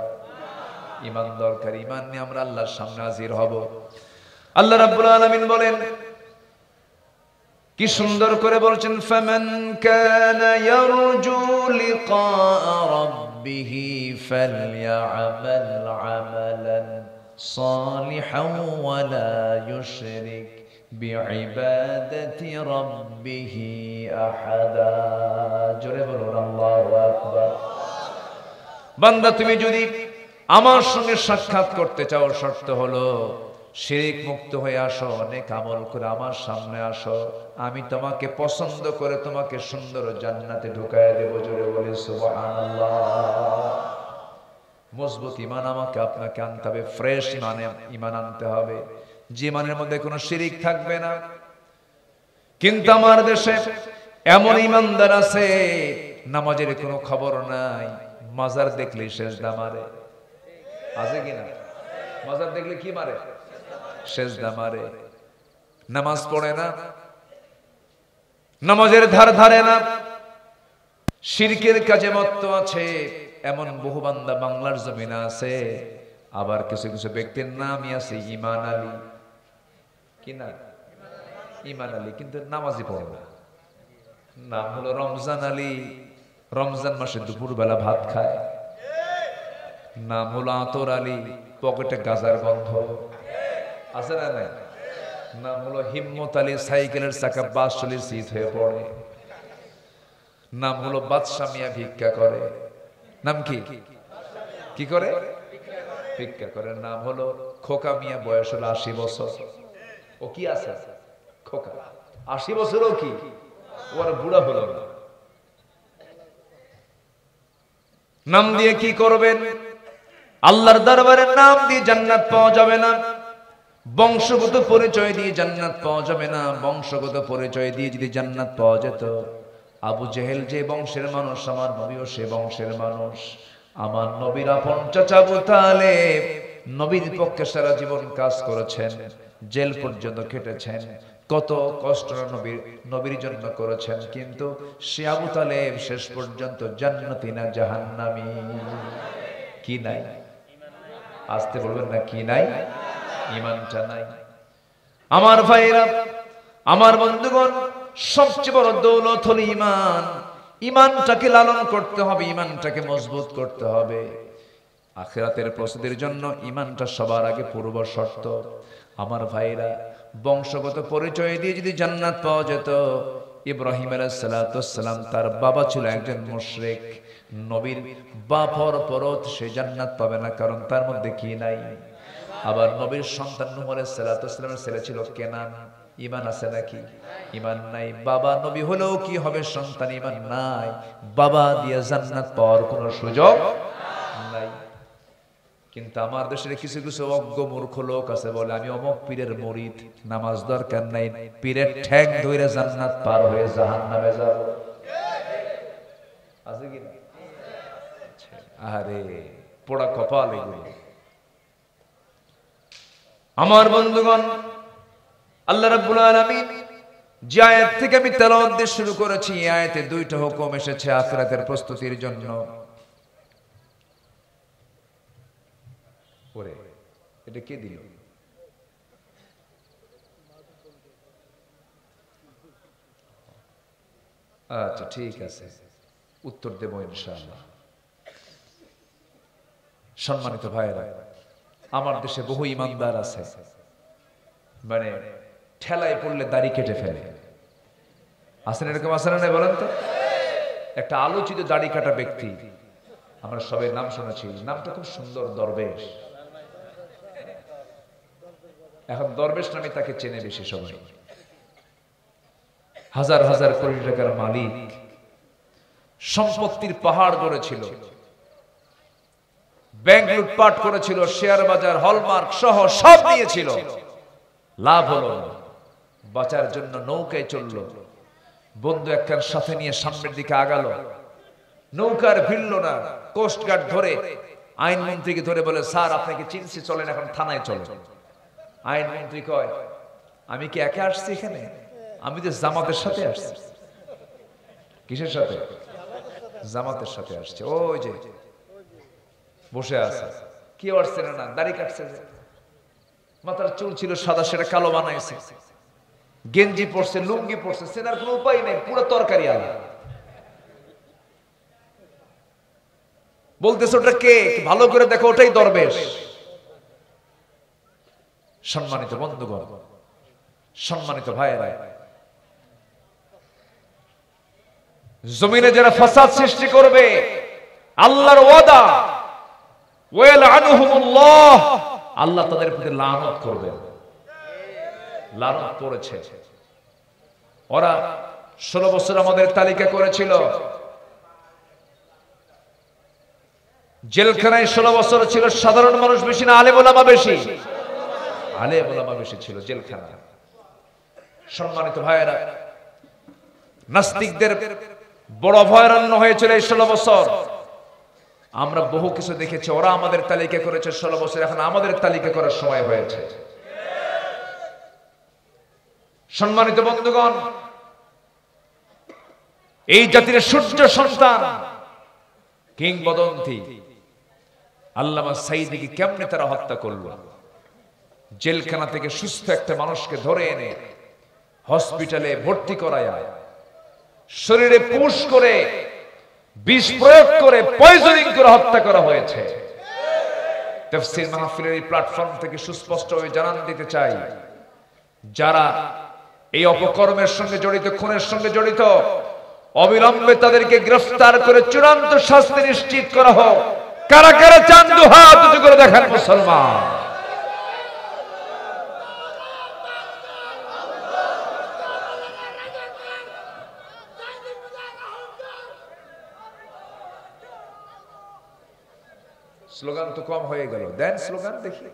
ঈমান দরকার। ঈমান নিয়ে আমরা আল্লাহর সামনে হাজির হব। আল্লাহ রাব্বুল আলামিন বলেন, কি সুন্দর করে বলছেন, ফামান কানা ইয়ারজু লিকা রাব্বিহি ফালইআমাল আমালান সালিহান ওয়া লা ইউশরিক বিইবাদাতি রাব্বিহি আহাদা। জোরে বলুন আল্লাহু আকবার। বান্দা, তুমি যদি আমার সঙ্গে সাক্ষাৎ করতে চাও, শর্ত হলো শিরক মুক্ত হয়ে আসো, নেক আমল করে আমার সামনে আসো, আমি তোমাকে পছন্দ করে তোমাকে সুন্দর জান্নাতে ঢুকায় দেব। জোরে বলি সুবহানাল্লাহ। মজবুত ঈমান আমাকে আপনাকে আনতে হবে, ফ্রেশ ঈমান আনতে হবে, যে ঈমানের মধ্যে কোনো শিরক থাকবে না। কিন্তু আমার দেশে এমন ঈমানদার আছে, নামাজের কোনো খবর নাই, মাজার দেখলে সেজদা মারে। আছে কিনা? মাজার দেখলে কি মারে? সেজদা মারে। নামাজ পড়ে না, নামাজের ধার ধারে না, শিরকের কাজে মত্ত আছে। এমন বহু বান্দা বাংলার জমিনে আছে। আবার কিছু কিছু ব্যক্তির নামই আছে ঈমান আলী। কি না? ঈমান আলী, কিন্তু নামাজই পড়ে না। নাম হলো রমজান আলী, রমজান মাসে দুপুর বেলা ভাত খায়। নাম হলো আতর আলী, পকেটে গাজার গন্ধ আছে না নাই? নাম হলো হিম্মত আলী, সাইকেলের চাকা ৫২ সিট হয়ে পড়ে। নাম হলো বাদশা মিয়া, ভিক্ষা করে। নাম কি? কি করে? ভিক্ষা করে। নাম হলো খোকা মিয়া, বয়স হলো ৮০ বছর। ও কি আছে? খোকা। ৮০ বছরও কি ওর বুড়া হলো না। নাম দিয়ে কি করবেন? আল্লাহর দরবারে নাম দিয়ে জান্নাত পাওয়া যাবে না, বংশগত পরিচয় দিয়ে জান্নাত পাওয়া যাবে না। বংশগত পরিচয় দিয়ে যদি জান্নাত পাওয়া যেত, আবু জেহেল যে বংশের মানুষ, আমার নবীও সে বংশের মানুষ। আমার নবীর আপন চাচা আবু তালেব নবীর পক্ষে সারা জীবন কাজ করেছেন, জেল পর্যন্ত কেটেছেন, কত কষ্ট নবীর জন্য করেছেন, কিন্তু সে আবু তালেব শেষ পর্যন্ত জান্নাতি না জাহান্নামী। কি নাই? আসতে বলবেন না, কি নাই? ঈমানটা নাই। আমার ভাইরা, আমার বন্ধুগণ, সবচেয়ে বড় দৌলত হলো ঈমান। ঈমানটাকে লালন করতে হবে, ঈমানটাকে মজবুত করতে হবে। আখিরাতের প্রস্তুতির জন্য ঈমানটা সবার আগে পূর্ব শর্ত। আমার ভাইরা, বংশগত পরিচয় দিয়ে যদি জান্নাত পাওয়া যেত, ইব্রাহিম আলাইহিস সালাম তার বাবা ছিল একজন মুশরিক। নবীর বাপ হওয়ার পরও সে জান্নাত পাবে না, কারণ তার মধ্যে কি নাই? আবার নবীর সন্তান নূহ আলাইহিস সালামের ছেলে ছিল কেনান। ঈমান আছে নাকি? ঈমান নাই। বাবা নবী হলেও কি হবে? সন্তান ঈমান নাই, বাবা দিয়ে জান্নাত পাওয়ার কোনো সুযোগ নাই। কিন্তু আমার দেশের কিছু কিছু অজ্ঞ মূর্খ লোক আছে বলে আমি অমক পীরের মুরিদ, নামাজ দরকার নাই, পীরের ঠ্যাং ধরে জান্নাত পার হয়ে জাহান্নামে যাব। আছে কি না? আরে পোড়া কপাল এগুলো। আমার বন্ধুগণ, আল্লাহ রাব্বুল আলামিন যে আয়াত থেকে আমি তেলাওয়াত দিয়ে শুরু করেছি, এই আয়াতে দুইটা হুকুম এসেছে আখিরাতের প্রস্তুতির জন্য। ওরে এটা কে দিল? আচ্ছা ঠিক আছে, উত্তর দেব ইনশাআল্লাহ। সম্মানিত ভাইরা, আমার দেশে বহু ইমানদার আছে, মানে ঠেলায় পড়লে দাড়ি কেটে ফেলে। আছেন এরকম? আছেন না বলেন তো? একটা আলোচিত দাড়ি কাটা ব্যক্তি, আমরা সবাই নাম শুনেছি, নামটা খুব সুন্দর, দরবেশ। এখন দরবেশ নামে তাকে চেনে বেশি সবাই। হাজার হাজার কোটি টাকার মালিক, সম্পত্তির পাহাড় গড়েছিল, ব্যাংক লুটপাট করেছিল, শেয়ার বাজার হলমার্ক সহ সব নিয়েছিল, লাভ হলো না। বাঁচার জন্য নৌকায় চললো, বন্ধু একখান সাথে নিয়ে সামনের দিকে আগালো, নৌকার ভিড়ল না, কোস্টগার্ড ধরে আইনমন্ত্রীকে ধরে বলে, স্যার আপনাকে চিনছি, চলেন এখন থানায় চলেন। আইনমন্ত্রী কয়, আমি কি একা আসছি এখানে? আমি তো জামাতের সাথে আসছি। কিসের সাথে? জামাতের সাথে আসছে। ওই যে বসে আছে, কেউ আসছে না, দাড়ি কাটছে, মাথার চুল ছিল সাদা, সেটা কালো বানাইছে, গেঞ্জি পরছে, লুঙ্গি পরছে, সেনার কোনো উপায় নেই, পুরো তরকারি আলা। বলতেছে ওটা কে? ভালো করে দেখো, ওটাই দরবেশ। সম্মানিত বন্ধুগণ, সম্মানিত ভাইয়েরা, জমিনে যারা ফাসাদ সৃষ্টি করবে, আল্লাহর ওয়াদা, ওয়ালআনহুমুল্লাহ, আল্লাহ তাদের প্রতি লানত করবেন। লানত করেছে। ওরা 16 বছর আমাদের তালিকা করেছিল, জেলখানায় 16 বছর ছিল। সাধারণ মানুষ বেশি না আলেম ওলামা বেশি? আলেম ওলামা বেশি ছিল জেলখানা। সম্মানিত ভাইয়েরা, নাস্তিকদের বড় ভয়ারণ্য হয়েছিল এই 16 বছর। আমরা বহু কিছু দেখেছি, ওরা আমাদের তালিকা করেছে 16 বছর, এখন আমাদের তালিকা করার সময় হয়েছে। সম্মানিত বন্ধুগণ, এই জাতির সূর্য সন্তান, কিংবদন্তি আল্লামা সাঈদীকে কেমনে তারা হত্যা করলো? জেলখানা থেকে সুস্থ একটা মানুষকে ধরে এনে হসপিটালে ভর্তি করায়া, শরীরে পুশ করে, বিষ প্রয়োগ করে, পয়জনিং করে হত্যা করা হয়েছে। তাফসীর মাহফিলের এই প্ল্যাটফর্ম থেকে সুস্পষ্টভাবে জানান দিতে চাই, যারা এই অপকর্মের সঙ্গে জড়িত, খুনের সঙ্গে জড়িত, অবিলম্বে তাদেরকে গ্রেফতার করে চূড়ান্ত শাস্তি নিশ্চিত করা হোক। কারা কারা চান দুহাত উঁচু করে দেখান মুসলমান। স্লোগান তো কম হয়ে গেল, দেন স্লোগান দেখি,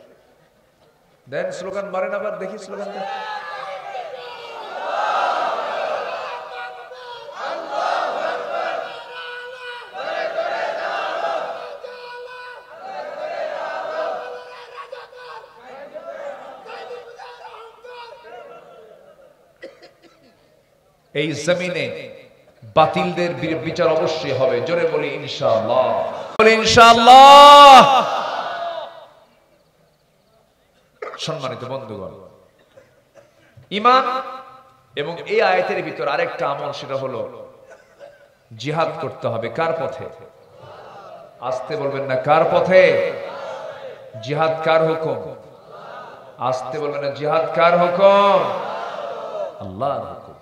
দেন স্লোগান, মারেন আবার দেখি স্লোগান দেন। এই জমিনে বাতিলদের বিচার অবশ্যই হবে। জোরে বলি ইনশাআল্লাহ, বলি ইনশাআল্লাহ। সম্মানিত বন্ধুগণ, ঈমান এবং এই আয়াতের ভিতর আরেকটা আমল, সেটা হলো জিহাদ করতে হবে। কার পথে? আসতে বলবেন না, কার পথে? জিহাদ কার হুকুম? আসতে বলবেন না, জিহাদ কার হুকুম? আল্লাহর হুকুম।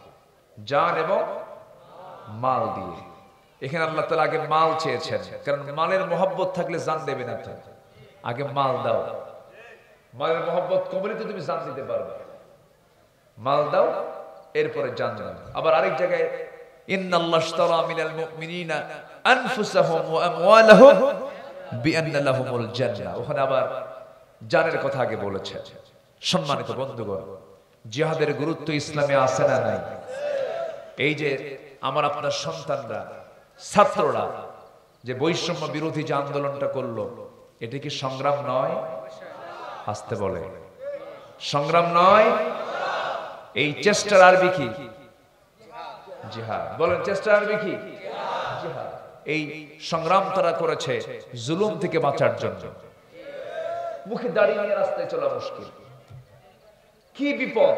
জান এবং মাল দিয়ে। এখানে আল্লাহ তাআলা আগে মাল চেয়েছেন, কারণ মালের মহব্বত থাকলে জান দেবে না। আগে মাল দাও, মালের মহব্বত কমলে তো তুমি জান দিতে পারবে। মাল দাও, এরপরে জান দাও। আবার আরেক জায়গায়, ইন্নাল্লাহ ইশতারা মিনাল মুমিনিনা আনফুসাহুম ওয়া আমওয়ালাহুম বিআন্না লাহুমুল জান্নাহ। ওখানে আবার জানের কথা আগে বলেছে। সম্মানিত বন্ধুগণ, জিহাদের গুরুত্ব ইসলামে আছে না নাই? এই যে আমার আপনার সন্তানরা, ছাত্ররা যে বৈষম্য বিরোধী যে আন্দোলনটা করলো, এটা কি সংগ্রাম নয়? আসতে বলে, সংগ্রাম নয়? এই চেষ্টার আরবি কি? জিহাদ। বলেন, চেষ্টার আরবি কি? জিহাদ। এই সংগ্রাম তারা করেছে জুলুম থেকে বাঁচার জন্য। মুখে দাড়ি নিয়ে রাস্তায় চলা মুশকিল, কি বিপদ!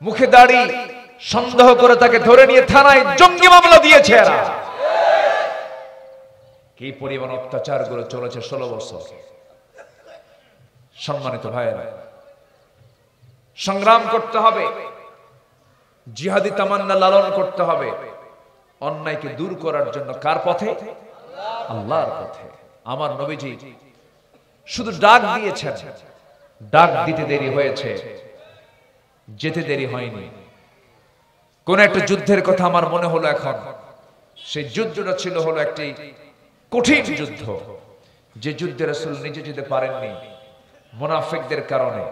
মুখে দাড়ি সন্দেহ করে তাকে ধরে নিয়ে থানায় জঙ্গি মামলা দিয়েছে এরা। কি পরিমাণ অত্যাচার গুলো চলেছে 16 বছর। সম্মানিত ভাইয়েরা, সংগ্রাম করতে হবে, জিহাদি তামান্না লালন করতে হবে অন্যায়কে দূর করার জন্য। কার পথে? আল্লাহর পথে। আমার নবীজি শুধু ডাক দিয়েছেন, ডাক দিতে দেরি হয়েছে, যেতে দেরি হয়নি। কোন একটা যুদ্ধের কথা আমার মনে হলো এখন। সেই যুদ্ধটা ছিল হলো একটি কঠিন যুদ্ধ, যে যুদ্ধে রাসূল নিজে যেতে পারেননি মুনাফিকদের কারণে।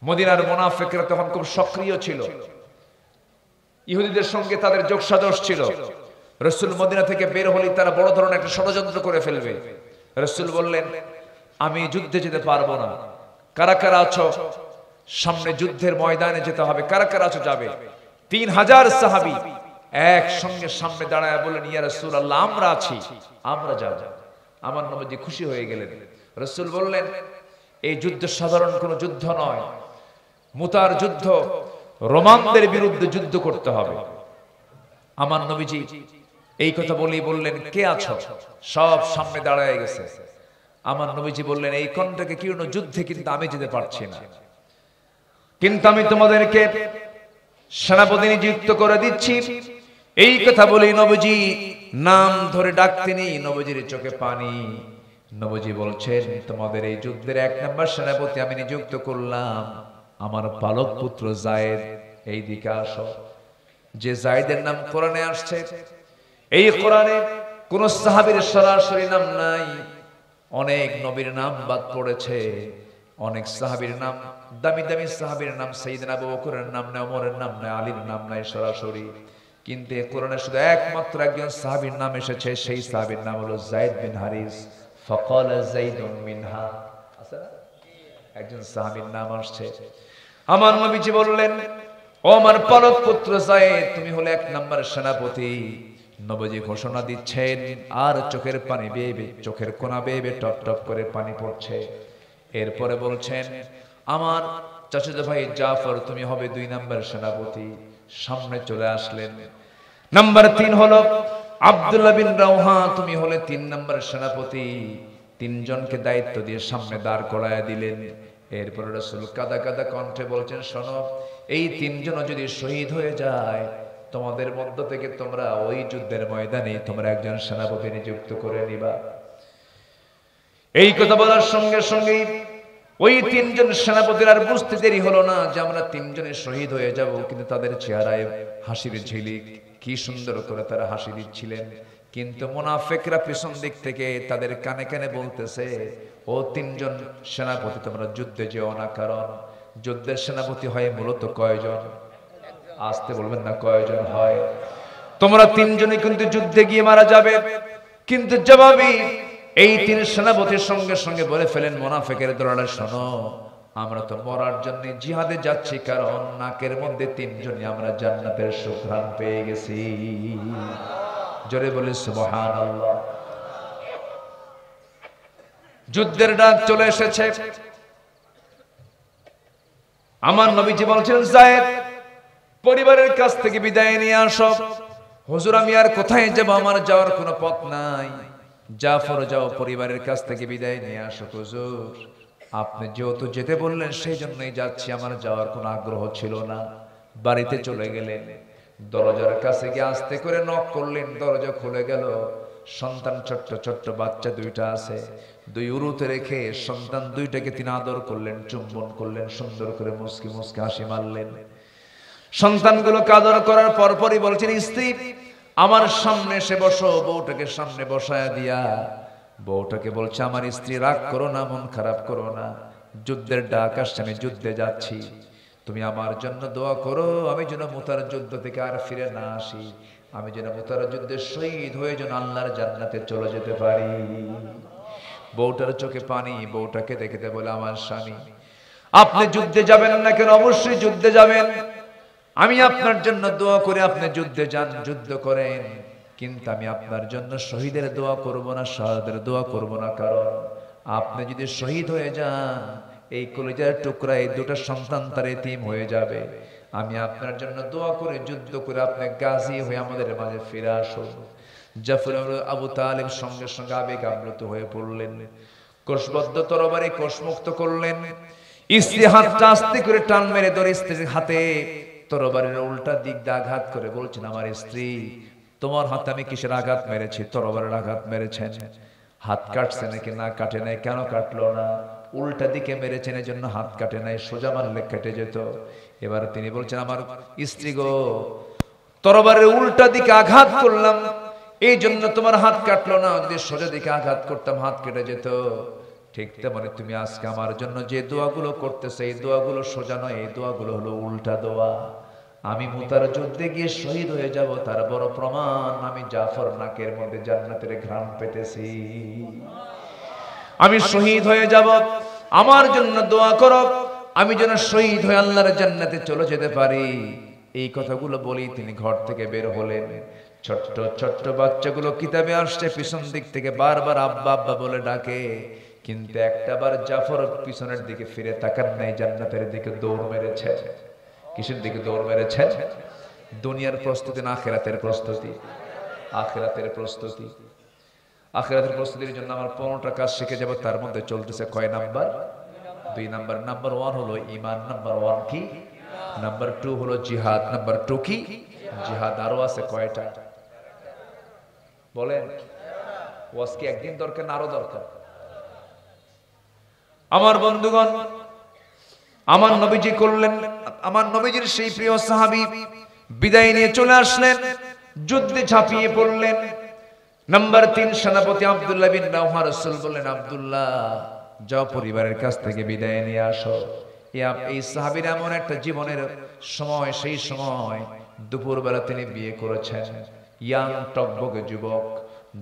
মদিনার মুনাফিকরা তখন খুব সক্রিয় ছিল, ইহুদিদের সঙ্গে তাদের যোগসাজশ ছিল। রাসূল মদিনা থেকে বের হলেই তারা বড় ধরনের একটা ষড়যন্ত্র করে ফেলবে। রাসূল বললেন, আমি যুদ্ধে যেতে পারবো না। কারা কারা আছো? সামনে যুদ্ধের ময়দানে যেতে হবে, কারা কারা আছো যাবে? 3000 সাহাবী একসঙ্গে সামনে দাঁড়ায় বললেন, ইয়া রাসূলুল্লাহ, আমরা আছি, আমরা যাব। আমার নবীজি খুশি হয়ে গেলেন। রাসূল বললেন, এই যুদ্ধ সাধারণ কোনো যুদ্ধ নয়, মুতার যুদ্ধ, রোমানদের বিরুদ্ধে যুদ্ধ করতে হবে। আমার নবীজি এই কথা বলেই বললেন, কে আছো? সব সামনে দাঁড়ায় গেছে। আমার নবীজি বললেন, এই কণ্ঠকে কি কোনো যুদ্ধে কিন্তু আমি যেতে পারছি না, কিন্তু আমি তোমাদেরকে সেনাপতি নিযুক্ত করে দিচ্ছি। এই কথা বলি নবীজি নাম ধরে ডাকতেনি, নবীজির চোখে পানি। নবীজি বলছেন, তোমাদের এই যুদ্ধের 1 নম্বর সেনাপতি আমি নিযুক্ত করলাম আমার পালক পুত্র যায়েদ। এই দিকে আসো। যে যায়েদের নাম কোরআনে আসছে, এই কোরআনে কোন সাহাবীর সরাসরি নাম নাই, অনেক নবীর নাম বাদ পড়েছে। অনেক সাহাবীর নাম, দামি দামি সাহাবীর নাম, সাইয়েদনা আবু বকরের নাম নাই, ওমরের নাম নাই, আলীর নাম নাই সরাসরি। কিন্তু এই কোরআনে শুধু একমাত্র একজন সাহাবীর নাম এসেছে, সেই সাহাবীর নাম হলো যায়েদ বিন হারিস। ফাকালা যায়েদুন মিনহা, আছে না? একজন সাহাবীর নাম আসছে। আমার নবীজি বললেন, ও আমার পালক পুত্র যায়েদ, তুমি হলে 1 নম্বর সেনাপতি। নবীজি ঘোষণা দিচ্ছেন, আর চোখের পানি বেয়ে, চোখের কোনা বেয়ে টপ টপ করে পানি পড়ছে। এরপরে বলছেন, আমার চাচাতো ভাই জাফর, তুমি হবে 2 নম্বর সেনাপতি। সামনে চলে আসলেন। নাম্বার 3 হলো আব্দুল্লাহ বিন রাওহা, তুমি হলে 3 নম্বর সেনাপতি। 3 জনকে দায়িত্ব দিয়ে সামনে দাঁড় করায় দিলেন। এরপর রাসূল কাদা কাদা কণ্ঠে বলছেন, শোনো, এই 3 জন যদি শহীদ হয়ে যায়, তোমাদের মধ্য থেকে তোমরা ওই যুদ্ধের ময়দানে তোমরা একজন সেনাপতি নিযুক্ত করে নিবা। এই কথা বলার সঙ্গে সঙ্গেই ওই 3 জন সেনাপতির আর বুঝতে দেরি হলো না যে আমরা 3 জনে শহীদ হয়ে যাব। কিন্তু তাদের চেহারায় হাসির ঝিলিক, কি সুন্দর করে তারা হাসি দিচ্ছিলেন। কিন্তু মুনাফিকরা পিছন দিক থেকে তাদের কানে কানে বলতেছে, ও 3 জন সেনাপতি, তোমরা যুদ্ধে যেও না, কারণ যুদ্ধের সেনাপতি হয় মূলত কয়জন? আসতে বলবেন না, কয়জন হয়? তোমরা 3 জনই কিন্তু যুদ্ধে গিয়ে মারা যাবে। কিন্তু জবাবি এই 3 সেনাপতির সঙ্গে সঙ্গে বলে ফেলেন মুনাফিকের দলেরা, শোনো, আমরা তো মরার জন্য জিহাদে যাচ্ছি, কারণ নাকের মধ্যে 3 জনই আমরা জান্নাতের সুঘ্রাণ পেয়ে গেছি। জোরে বলি সুবহানাল্লাহ। যুদ্ধের ডাক চলে এসেছে। আমার নবীজি বলছেন, যায়েদ, পরিবারের কাছ থেকে বিদায় নিয়ে আসো। হুজুর, আমি আর কোথায় যাব? আমার যাওয়ার কোনো পথ নাই। জাফর, যাও, পরিবারের কাছ থেকে বিদায় নিয়ে আসো। হুজুর, আপনি যেহেতু যেতে বললেন সেই জন্যই যাচ্ছি, আমার যাওয়ার কোনো আগ্রহ ছিল না। বাড়িতে চলে গেলেন। দরজার কাছে গিয়ে আস্তে করে নক করলেন, দরজা খুলে গেল। সন্তান, ছোট্ট ছোট্ট বাচ্চা 2টা আছে, 2 উরুতে রেখে সন্তান 2টাকে তিনি আদর করলেন, চুম্বন করলেন, সুন্দর করে মুস্কি মুস্কি হাসি মারলেন। সন্তানগুলোকে আদর করার পরপরই বলছেন, স্ত্রী, আমার সামনে এসে বসো। বউটাকে সামনে বসায়া দিয়া বউটাকে বলছে, আমার স্ত্রী, রাগ করো না, মন খারাপ করো না, যুদ্ধের ডাক আসছে, আমি যুদ্ধে যাচ্ছি, তুমি আমার জন্য দোয়া করো, আমি যেন মুতার যুদ্ধ থেকে আর ফিরে না আসি, আমি যেন মুতার যুদ্ধে শহীদ হয়ে যেন আল্লাহর জান্নাতে চলে যেতে পারি। বউটার চোখে পানি। বউটাকে দেখতে বলে, আমার স্বামী, আপনি যুদ্ধে যাবেন না কেন? অবশ্যই যুদ্ধে যাবেন, আমি আপনার জন্য দোয়া করে আপনি যুদ্ধে যান, যুদ্ধ করেন, কিন্তু আমি আপনার জন্য শহীদের দোয়া করব না, শাহাদাতের দোয়া করব না। কারণ আপনি যদি শহীদ হয়ে যান, এই কলিজার টুকরা, এই দুটো সন্তান তার এতিম হয়ে যাবে। আমি আপনার জন্য দোয়া করে যুদ্ধ করে আপনি গাজী হয়ে আমাদের মাঝে ফিরে আসুন। জাফর আবু তালিব সঙ্গে সঙ্গে আবেগ আপ্লুত হয়ে পড়লেন, কোষবদ্ধ তরবারি কোষমুক্ত করলেন। স্ত্রী হাতটা আস্তে করে টান মেরে ধরে স্ত্রীর হাতে তরবারির উল্টা দিক দিয়ে আঘাত করে বলছেন, আমার স্ত্রী, তোমার হাতে আমি কিসের আঘাত মেরেছি? তরবারের আঘাত মেরেছেন। হাত কাটছে নাকি? না কাটে নাই। কেন কাটলো না? উল্টা দিকে মেরেছেন, এই জন্য হাত কাটে নাই, সোজা মারলে কেটে যেত। এবার তিনি বলছেন, আমার স্ত্রী গো, তরবারের উল্টা দিকে আঘাত করলাম, এই জন্য তোমার হাত কাটলো না, যদি সোজা দিকে আঘাত করতাম হাত কেটে যেত। ঠিক তেমনি তুমি আজকে আমার জন্য যে দোয়াগুলো করতেছে, এই দোয়াগুলো সোজা নয়, এই দোয়াগুলো হলো উল্টা দোয়া। আমি মুতার যুদ্ধে গিয়ে শহীদ হয়ে যাব, তার বড় প্রমাণ আমি জাফর নাকের মধ্যে জান্নাতের ঘ্রাণ পেতেছি। আমি শহীদ হয়ে যাব, আমার জন্য দোয়া করো, আমি যেন শহীদ হয়ে আল্লাহর জান্নাতে চলে যেতে পারি। এই কথাগুলো বলেই তিনি ঘর থেকে বের হলেন। ছোট্ট ছোট্ট বাচ্চাগুলো কিতাবে আসছে, পিছন দিক থেকে বারবার আব্বা আব্বা বলে ডাকে, কিন্তু একটাবার জাফর পিছনের দিকে ফিরে তাকান নাই, জান্নাতের দিকে দৌড় মেরেছে। কিসের দিকে দৌড় মেরেছেন? দুনিয়ার প্রস্তুতি না আখিরাতের প্রস্তুতি? আখিরাতের প্রস্তুতি। আখিরাতের প্রস্তুতির জন্য আমার 15টা কাজ শিখে যাব, তার মধ্যে চলতেছে কয় নাম্বার? 2 নাম্বার। নাম্বার 1 হলো ঈমান। নাম্বার 1 কি? নাম্বার 2 হলো জিহাদ। নাম্বার 2 কি? জিহাদ। আরো আছে কয়টা বলেন? ওয়াজ কি একদিন দরকার না আরো দরকার? আমার বন্ধুগণ, আমার নবীজি করলেন, আমার নবীজির সেই প্রিয় সাহাবী বিদায় নিয়ে চলে আসলেন, যুদ্ধে ঝাঁপিয়ে পড়লেন। নাম্বার 3 সেনাপতি আব্দুল্লাহ বিন রাওহা। রাসূল বললেন, আব্দুল্লাহ, যাও পরিবারের কাছ থেকে বিদায় নিয়ে আসো। এই সাহাবীর এমন একটা জীবনের সময়, সেই সময় দুপুরবেলা তিনি বিয়ে করেছেন। ইয়াং টকবকে যুবক,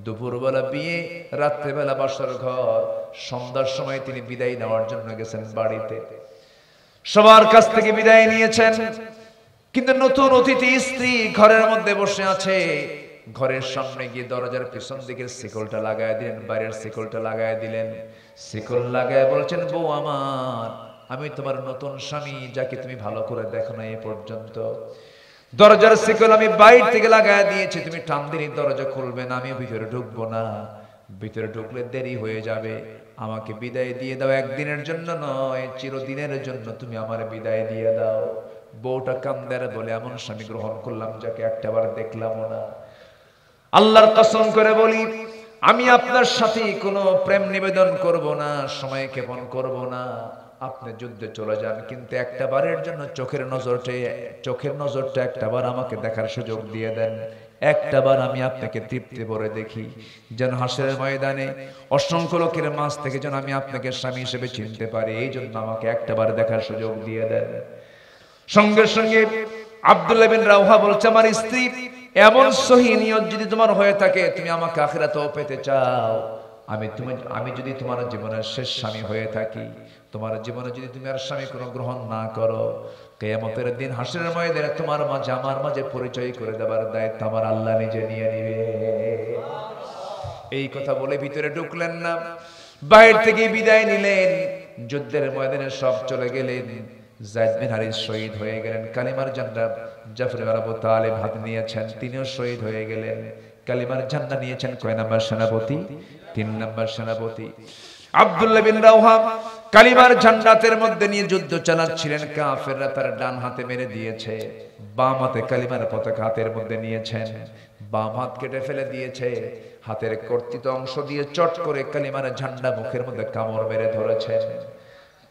দুপুরবেলা বিয়ে, রাত্রেবেলা বাসর ঘর, সন্ধ্যার সময় তিনি বিদায় নেওয়ার জন্য গেছেন বাড়িতে। সবার কাছ থেকে বিদায় নিয়েছেন, কিন্তু নতুন অতিথি স্ত্রী ঘরের মধ্যে বসে আছে। ঘরের সামনে গিয়ে দরজার পিছন দিকের শিকলটা লাগায় দিলেন, বাইরের শিকলটা লাগায় দিলেন। শিকল লাগায় বলছেন, বউ আমার, আমি তোমার নতুন স্বামী, যাকে তুমি ভালো করে দেখো না এ পর্যন্ত। দরজার শিকল আমি বাইরে থেকে লাগায় দিয়েছি, তুমি টান দিলে দরজা খুলবে না, আমি ভিতরে ঢুকবো না। ভিতরে ঢুকলে দেরি হয়ে যাবে, আমাকে বিদায় দিয়ে দাও। একদিনের জন্য নয়, চিরদিনের জন্য তুমি আমার বিদায় দিয়ে দাও। বউটা কান্দারে বলে, এমন স্বামী গ্রহণ করলাম যাকে একটাবার দেখলামও না। আল্লাহর কসম করে বলি, আমি আপনার সাথে কোনো প্রেম নিবেদন করব না, সময় ক্ষেপণ করব না। আপনি যুদ্ধে চলে যান, কিন্তু একটাবারের জন্য চোখের নজরটা একটাবার আমাকে দেখার সুযোগ দিয়ে দেন। একটাবার আমি আপনাকে তৃপ্তি ভরে দেখি, যেন হাসরের ময়দানে অসংখ্য লোকের মাঝ থেকে যেন আমি আপনাকে স্বামী হিসেবে চিনতে পারি। এই জন্য আমাকে একটাবার দেখার সুযোগ দিয়ে দেন। সঙ্গে সঙ্গে আব্দুল্লাহ বিন রাওহা বলছে, আমার স্ত্রী, এমন সহি নিয়ত যদি তোমার হয়ে থাকে, তুমি আমাকে আখিরাতেও পেতে চাও, আমি যদি তোমার জীবনের শেষ স্বামী হয়ে থাকি, তোমার জীবনে যদি তুমি আর স্বামী কোনো গ্রহণ না করো, কিয়ামতের দিন হাসরের ময়দানে তোমার মাঝে আমার মাঝে পরিচয় করে দেবার দায়িত্ব আমার আল্লাহ নিজে নিয়ে নিবে। এই কথা বলে ভিতরে ঢুকলেন না, বাইরে থেকে বিদায় নিলেন। যুদ্ধের ময়দানে সব চলে গেলেন। যায়েদ বিন হারিস শহীদ হয়ে গেলেন। কালিমার ঝান্ডা জাফর ইবনে আবু তালিব হাতে নিয়েছেন, তিনিও শহীদ হয়ে গেলেন। কালিমার ঝান্ডা নিয়েছেন কয় নাম্বার সেনাপতি? 3 নাম্বার সেনাপতি। আব্দুল্লাহ বিন রাওহা কালিমার ঝান্ডাতের মধ্যে নিয়ে যুদ্ধ চালাচ্ছিলেন। কাফেররা তার ডান হাতে মেরে দিয়েছে, বাম হাতে কালিমার পতাকা হাতের মধ্যে নিয়েছেন, বাম হাত কেটে ফেলে দিয়েছে। হাতের কর্তিত অংশ দিয়ে চট করে কালিমার ঝান্ডা মুখের মধ্যে কামড় মেরে ধরেছেন।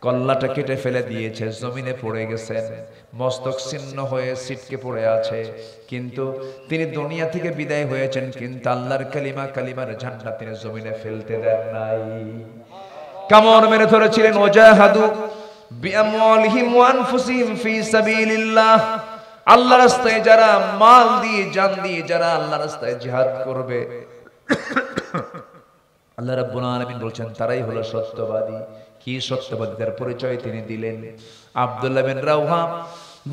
কল্লাটা কেটে ফেলে দিয়েছে, জমিনে পড়ে গেছেন, মস্তক ছিন্ন হয়ে ছিটকে পড়ে আছে। কিন্তু তিনি দুনিয়া থেকে বিদায় হয়েছেন, কিন্তু আল্লাহর কালিমার ঝান্ডা তিনি জমিনে ফেলতে দেন নাই। কামড় মেরে ধরেছিলেন। ওয়াজাহাদু বিআমওয়ালিহিম ওয়া আনফুসিহিম ফি সাবিলিল্লাহ। আল্লাহর রাস্তায় যারা মাল দিয়ে, জান দিয়ে যারা আল্লাহর রাস্তায় জিহাদ করবে, আল্লাহ রাব্বুল আলামিন বলছেন তারাই হলো সত্যবাদী। কি সত্যবাদীদের পরিচয় তিনি দিলেন। আব্দুল্লাহ বিন রাওহা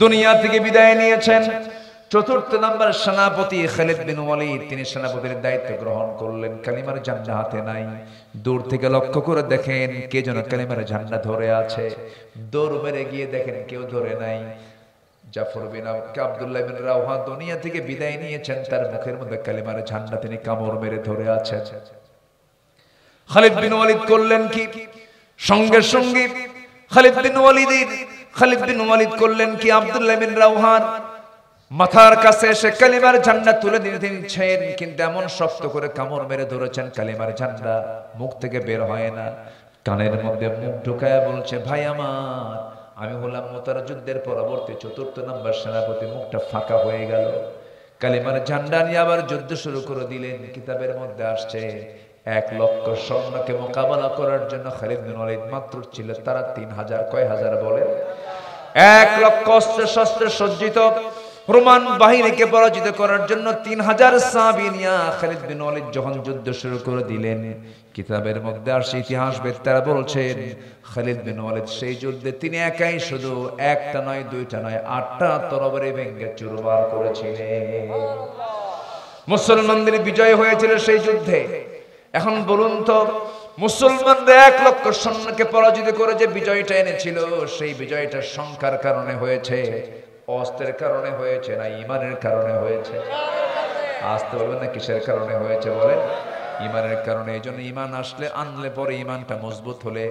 দুনিয়া থেকে বিদায় নিয়েছেন। চতুর্থ নাম্বার সেনাপতি খালিদ বিন ওয়ালিদ, তিনি সেনাপতির দায়িত্ব গ্রহণ করলেন। কালিমার ঝান্ডা হাতে নাই। দূর থেকে লক্ষ্য করে দেখেন কে যেন কালিমার ঝান্ডা ধরে আছে। দৌড় মেরে গিয়ে দেখেন কেউ ধরে নাই। জাফর বিন আব্দুল্লাহ বিন রাওহা দুনিয়া থেকে বিদায় নিয়েছেন, তার মুখের মধ্যে কালিমার ঝান্ডা তিনি কামড় মেরে ধরে আছেন। খালিদ বিন ওয়ালিদ করলেন কি? সঙ্গে সঙ্গে খালিদ বিন ওয়ালিদ করলেন কি? আব্দুল্লাহ বিন রাওহার মাথার কাছে এসে কালিমার ঝান্ডা তুলে দিয়েছেন, কিন্তু এমন শক্ত করে কামড় মেরে ধরেছেন কালিমার ঝান্ডা মুখ থেকে বের হয় না। কানের মধ্যে মুখ ঢুকায়া বলছে, ভাই আমার, আমি হলাম মুতার যুদ্ধের পরবর্তী চতুর্থ নাম্বার সেনাপতি। মুখটা ফাঁকা হয়ে গেল। কালিমার ঝান্ডা নিয়ে আবার যুদ্ধ শুরু করে দিলেন। কিতাবের মধ্যে আসছে 1 লক্ষ সৈন্যকে মোকাবেলা করার জন্য খালিদ বিন ওয়ালিদ মাত্র ছিল তারা 3000। কয় হাজার বলে? 1 লক্ষ অস্ত্র শস্ত্রে সজ্জিত রোমান বাহিনীকে পরাজিত করার জন্য 3000 সাহাবী নিয়ে খালিদ বিন ওয়ালিদ যখন যুদ্ধ শুরু করে দিলেন, কিতাবের মধ্যে আসে, ইতিহাসবিদরা বলছেন খালিদ বিন ওয়ালিদ সেই যুদ্ধে তিনি একাই শুধু একটা নয়, দুইটা নয়, 8টা তরবারি ভেঙে চুরমার করেছিলেন। মুসলমানদের বিজয় হয়েছিল সেই যুদ্ধে। এখন বলুন তো, মুসলমানরা 1 লক্ষ সৈন্যকে পরাজিত করে যে বিজয়টা এনেছিল, সেই বিজয়টা সংখ্যার কারণে হয়েছে, অস্ত্রের কারণে হয়েছে, না ঈমানের কারণে হয়েছে? আসতে বলবেন না কিসের কারণে হয়েছে বলেন? ঈমানের কারণে। এই জন্য ঈমান আনলে পরে, ঈমানটা মজবুত হলে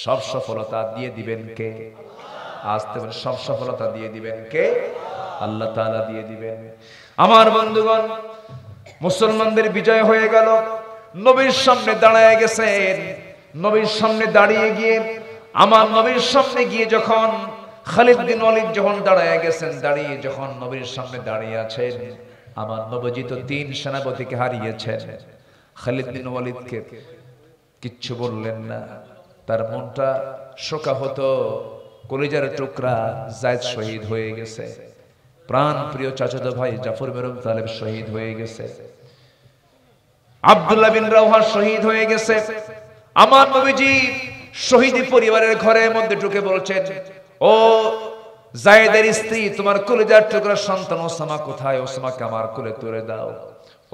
সব সফলতা দিয়ে দিবেন কে? আসতে বলেন, সব সফলতা দিয়ে দিবেন কে? আল্লাহ তাআলা দিয়ে দিবেন। আমার বন্ধুগণ, মুসলমানদের বিজয় হয়ে গেল। নবীর সামনে দাঁড়ায় গেছেন। নবীর সামনে দাঁড়িয়ে গিয়ে, আমার নবীর সামনে গিয়ে যখন খালিদ বিন ওয়ালিদ যখন দাঁড়ায় গেছেন, দাঁড়িয়ে যখন নবীর সামনে দাঁড়িয়ে আছেন, আমার নবজি তো 3 সেনাপতিকে হারিয়েছেন। খালিদ বিন ওয়ালিদকে কিচ্ছু বললেন না। তার মনটা শোকাহত, কলিজার টুকরা যায়েদ শহীদ হয়ে গেছে। প্রাণ প্রিয় চাচাতো ভাই জাফর বিন আবু তালেব শহীদ হয়ে গেছে। আব্দুল্লাহ বিন রাওহা শহীদ হয়ে গেছে। আমার নবীজি শহীদি পরিবারের ঘরের মধ্যে ঢুকে বলছেন, ও যায়েদের স্ত্রী, তোমার কলিজার টুকরা সন্তান ওসামা কোথায়? ওসামাকে আমার কোলে তুলে দাও।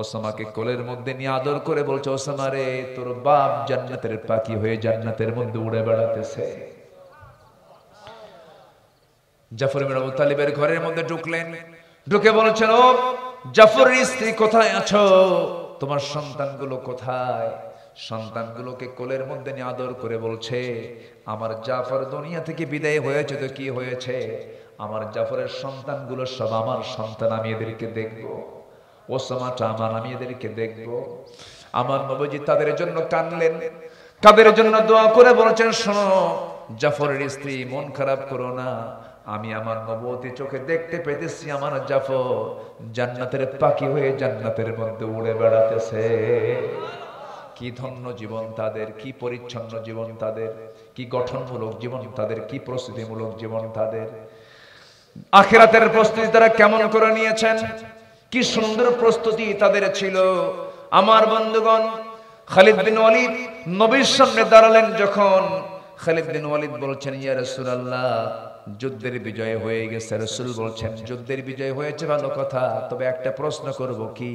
ওসামাকে কোলের মধ্যে নিয়ে আদর করে বলছে, ওসামা রে, তোর বাপ জান্নাতের পাখি হয়ে জান্নাতের মধ্যে উড়ে বেড়াতেছে। জাফর বিন আবু তালিবের ঘরের মধ্যে ঢুকলেন, ঢুকে বলছেন, ও জাফরের স্ত্রী কোথায় আছো? তোমার সন্তানগুলো কোথায়? সন্তানগুলোকে কোলের মধ্যে নিয়ে আদর করে বলছে, আমার জাফর দুনিয়া থেকে বিদায় হয়েছে তো কি হয়েছে? আমার জাফরের সন্তানগুলো সব আমার সন্তান, আমি এদেরকে দেখব। ওসামাটা আমার, আমি এদেরকে দেখব। আমার নবীজি তাদের জন্য কাঁদলেন, তাদের জন্য দোয়া করে বলেছেন, শোনো জাফরের স্ত্রী, মন খারাপ করো না। আমি আমার নবুয়তি চোখে দেখতে পেতেছি আমার জাফর জান্নাতের পাখি হয়ে জান্নাতের মধ্যে উড়ে বেড়াতেছে। কি ধন্য জীবন তাদের, কি পরিচ্ছন্ন জীবন তাদের, কি গঠনমূলক জীবন তাদের, কি প্রস্তুতিমূলক জীবন তাদের। আখিরাতের প্রস্তুতি তারা কেমন করে নিয়েছেন, কি সুন্দর প্রস্তুতি তাদের ছিল। আমার বন্ধুগণ, খালিদ বিন ওয়ালিদ নবীর সামনে দাঁড়ালেন যখন, খালিদ বিন ওয়ালিদ বলছেন, ইয়া রাসূলুল্লাহ, যুদ্ধের বিজয় হয়ে গেছে। রাসূল বলছেন, যুদ্ধের বিজয় হয়েছে ভালো কথা, তবে একটা প্রশ্ন করব, কি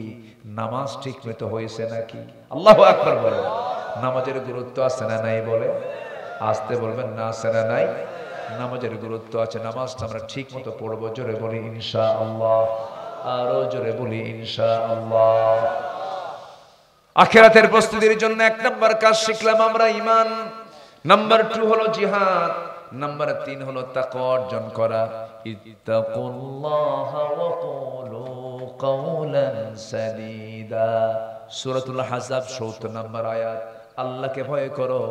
নামাজ ঠিকমতো হয়েছে নাকি? আল্লাহু আকবার বলে। নামাজের গুরুত্ব আছে না নাই বলে? আসতে বলবেন না, আছে না নাই? নামাজের গুরুত্ব আছে। নামাজটা আমরা ঠিকমতো পড়বো। জোরে বলি ইনশাআল্লাহ, আরো জোরে বলি ইনশাআল্লাহ। আখিরাতের প্রস্তুতির জন্য 1 নাম্বার কাজ শিখলাম আমরা, ঈমান। নাম্বার 2 হলো জিহাদ। নাম্বার 3 হলো তাকওয়া অর্জন করা। ইত্তাকুল্লাহা ওয়া কুলু কাওলান সাদীদা। সূরাতুল আহজাব 70 নম্বর আয়াত। আল্লাহকে ভয় করো,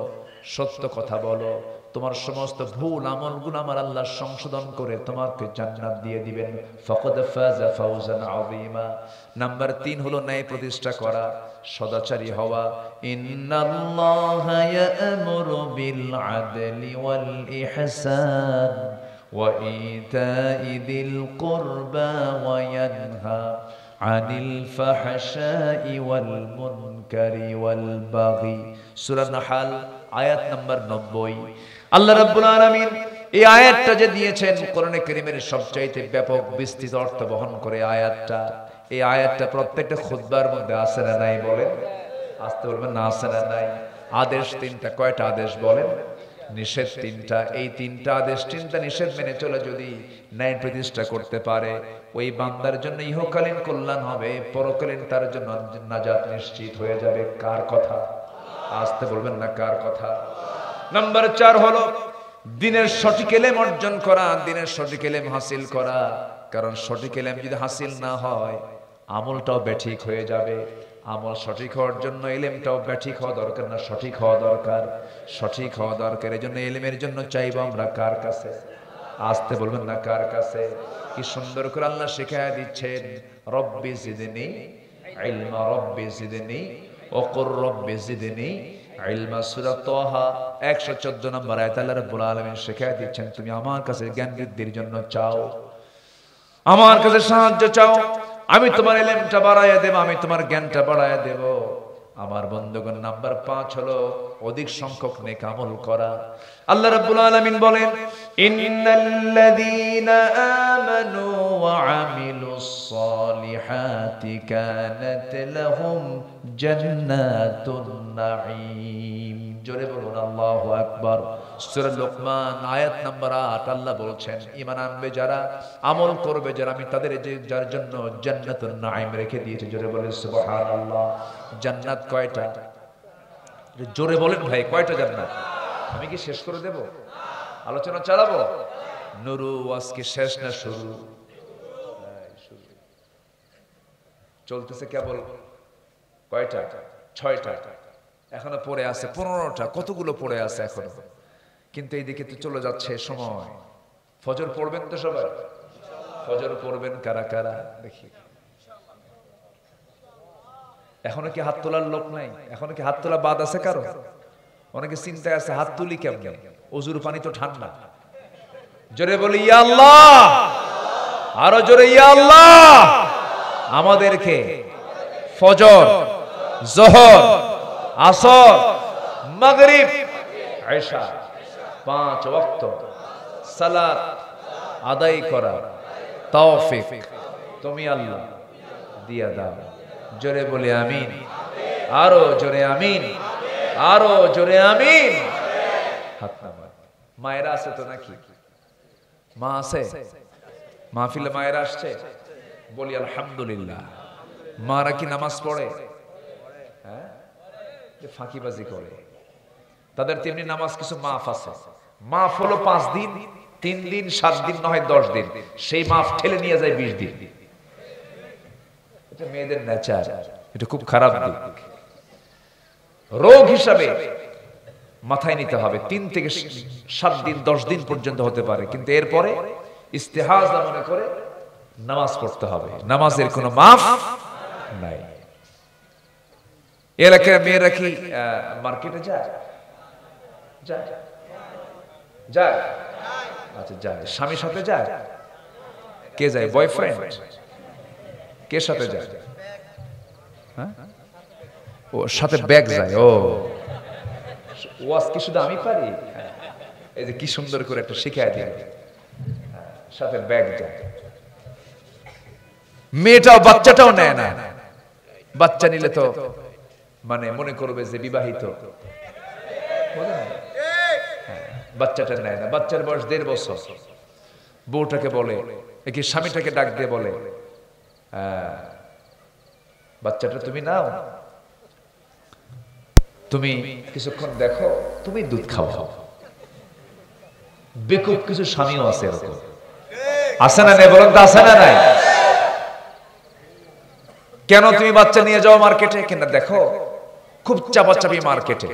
সত্য কথা বলো, তোমার সমস্ত ভুল আমলগুলো আমার আল্লাহ সংশোধন করে তোমাকে জান্নাত দিয়ে দিবেন। ফাকাদ ফাযা ফাওজান আযীমা। নাম্বার 3 হলো ন্যায় প্রতিষ্ঠা করা, সদাচারী হওয়া। ইন্নাল্লাহা ইয়া'মুরু বিল আদলি ওয়াল ইহসান ওয়া ইতা'i যিল কুরবা ওয়া ইয়ানহা আনিল ফাহশাই ওয়াল মুনকারি ওয়াল বাগি। সূরা নাহল আয়াত নাম্বার 90। আল্লাহ রাব্বুল আলামিন এই আয়াতটা যে দিয়েছেন কোরআনে কারীমের সবচাইতে ব্যাপক বিস্তৃত অর্থ বহন করে আয়াতটা। এই আয়াতটা প্রত্যেকটা খুতবার মধ্যে আছে না নাই বলেন? আসতে বলবেন না, আছে না নাই? আদেশ 3টা, কয়টা আদেশ বলেন? নিষেধ 3টা। এই 3টা আদেশ 3টা নিষেধ মেনে চলে যদি ন্যায় প্রতিষ্ঠা করতে পারে, ওই বান্দার জন্য ইহকালীন কল্যাণ হবে, পরকালীন তার জন্য নাজাত নিশ্চিত হয়ে যাবে। কার কথা? আসতে বলবেন না, কার কথা? নাম্বার 4 হলো দ্বীনের সঠিক ইলম অর্জন করা, দ্বীনের সঠিক ইলম হাসিল করা। কারণ সঠিক ইলম যদি হাসিল না হয় আমলটাও ব্যাঠিক হয়ে যাবে। আমল সঠিক হওয়ার জন্য ইলমটাও ব্যাঠিক হওয়া দরকার না, সঠিক হওয়া দরকার। সঠিক হওয়া দরকার। এই জন্য ইলমের জন্য চাইবো আমরা কার কাছে? আসতে বলবেন না, কার কাছে? কি সুন্দর করে আল্লাহ শিখায়া দিচ্ছেন, রব্বি জিদনি ইলমা, রব্বি জিদনি ওকুর রব্বি জিদনি ইলমা। সূরা তাহা 114 নম্বর আয়াত আল্লাহ রাব্বুল আলামিন শিখায়া দিচ্ছেন, তুমি আমার কাছে জ্ঞান বৃদ্ধির জন্য চাও, আমার কাছে সাহায্য চাও, আমি তোমার ইলমটা বাড়ায়া দেব, আমি তোমার জ্ঞানটা বাড়ায়া দেব। আমার বন্ধুগণ, নাম্বার 5 হলো অধিক সংখ্যক নেক আমল করা। আল্লাহ রাব্বুল আলামিন বলেন, ইন্নাল্লাযীনা আমানু ওয়া আমিলুস সালিহাতি কানাত লাহুম জান্নাতুন নাঈম। জোরে বলুন আল্লাহু আকবার। সূরা লোকমান আয়াত নাম্বার 8 আল্লাহ বলছেন, ঈমান আনবে যারা, আমল করবে যারা, আমি তাদের যার জন্য জান্নাতুন নাঈম রেখে দিয়েছি। জোরে বলেন সুবহানাল্লাহ। জান্নাত কয়টা? জোরে বলেন ভাই, কয়টা জান্নাত? আমি কি শেষ করে দেব? আলোচনা চালাবো? নুরু আজকে শেষ না শুরু? চলতেছে কেবল। কয়টা? 6টা। এখনো পড়ে আছে 15টা। কতগুলো পড়ে আছে এখনো, কিন্তু এইদিকে তো চলে যাচ্ছে সময়। ফজর পড়বেন তো সবাই? ফজর পড়বেন কারা কারা দেখি? এখনো কি হাত তোলার লোক নাই? এখনো কি হাত তোলা বাদ আছে কারো? অনেকে চিন্তায় আছে, হাত তুলি কেমনে? ওযুর পানি তো ঠান্ডা। জোরে বলি ইয়া আল্লাহ, আরো জোরে ইয়া আল্লাহ। আমাদেরকে ফজর, যোহর, আসর, মাগরিব, ইশা 5 ওয়াক্ত সালাত আদায় করা তৌফিক তুমি আল্লাহ দিয়া দাও। জোরে বলে আমিন, আরো জোরে আমিন, আরো জোরে আমিন। হাত নামান। মায়েরা আছে তো নাকি? মা আছে? মাহফিলে মায়েরা আসছে? বলি আলহামদুলিল্লাহ। মারা কি নামাজ পড়ে? হ্যাঁ, ফাঁকিবাজি করে। তাদের তেমনি নামাজ কিছু মাফ আছে। মাফ হলো 5 দিন, 3 দিন, 7 দিন, নয় 10 দিন। সেই মাফ ঠেলে নিয়ে যায় 20 দিন। এটা মেয়েদের নেচার, এটা খুব খারাপ দিক। রোগ হিসাবে মাথায় নিতে হবে 3 থেকে 7 দিন, 10 দিন পর্যন্ত হতে পারে, কিন্তু এরপরে ইস্তেহাজা মনে করে নামাজ পড়তে হবে। নামাজের কোনো মাফ নাই। এলাকার মেয়েরা কি মার্কেটে যায়? যায়, যায়। আচ্ছা যায়। স্বামীর সাথে যায়? কে যায়? বয়ফ্রেন্ড? কে সাথে যায়? হ্যাঁ, ও সাথে ব্যাগ যায়। ও ওয়াজ কি শুধু আমি পারি? এই যে কি সুন্দর করে একটা শিখায় দিয়ে সাথে ব্যাগ যায়। মেয়েটাও বাচ্চাটাও নেয় না। বাচ্চা নিলে তো মানে মনে করবে যে বিবাহিত। বাচ্চাটা নেয় না। বাচ্চার বয়স 1.5 বছর। বউটাকে বলে, কি স্বামীটাকে ডাক দিয়ে বলে, বাচ্চাটা তুমি নাও, তুমি কিছুক্ষণ দেখো, তুমি দুধ খাও। বেকুব কিছু স্বামীও আছে এরকম। আছে না নাই বলেন তো? আছে না নাই? কেন তুমি বাচ্চা নিয়ে যাও মার্কেটে? কিনা দেখো খুব চাপাচাপি মার্কেটে,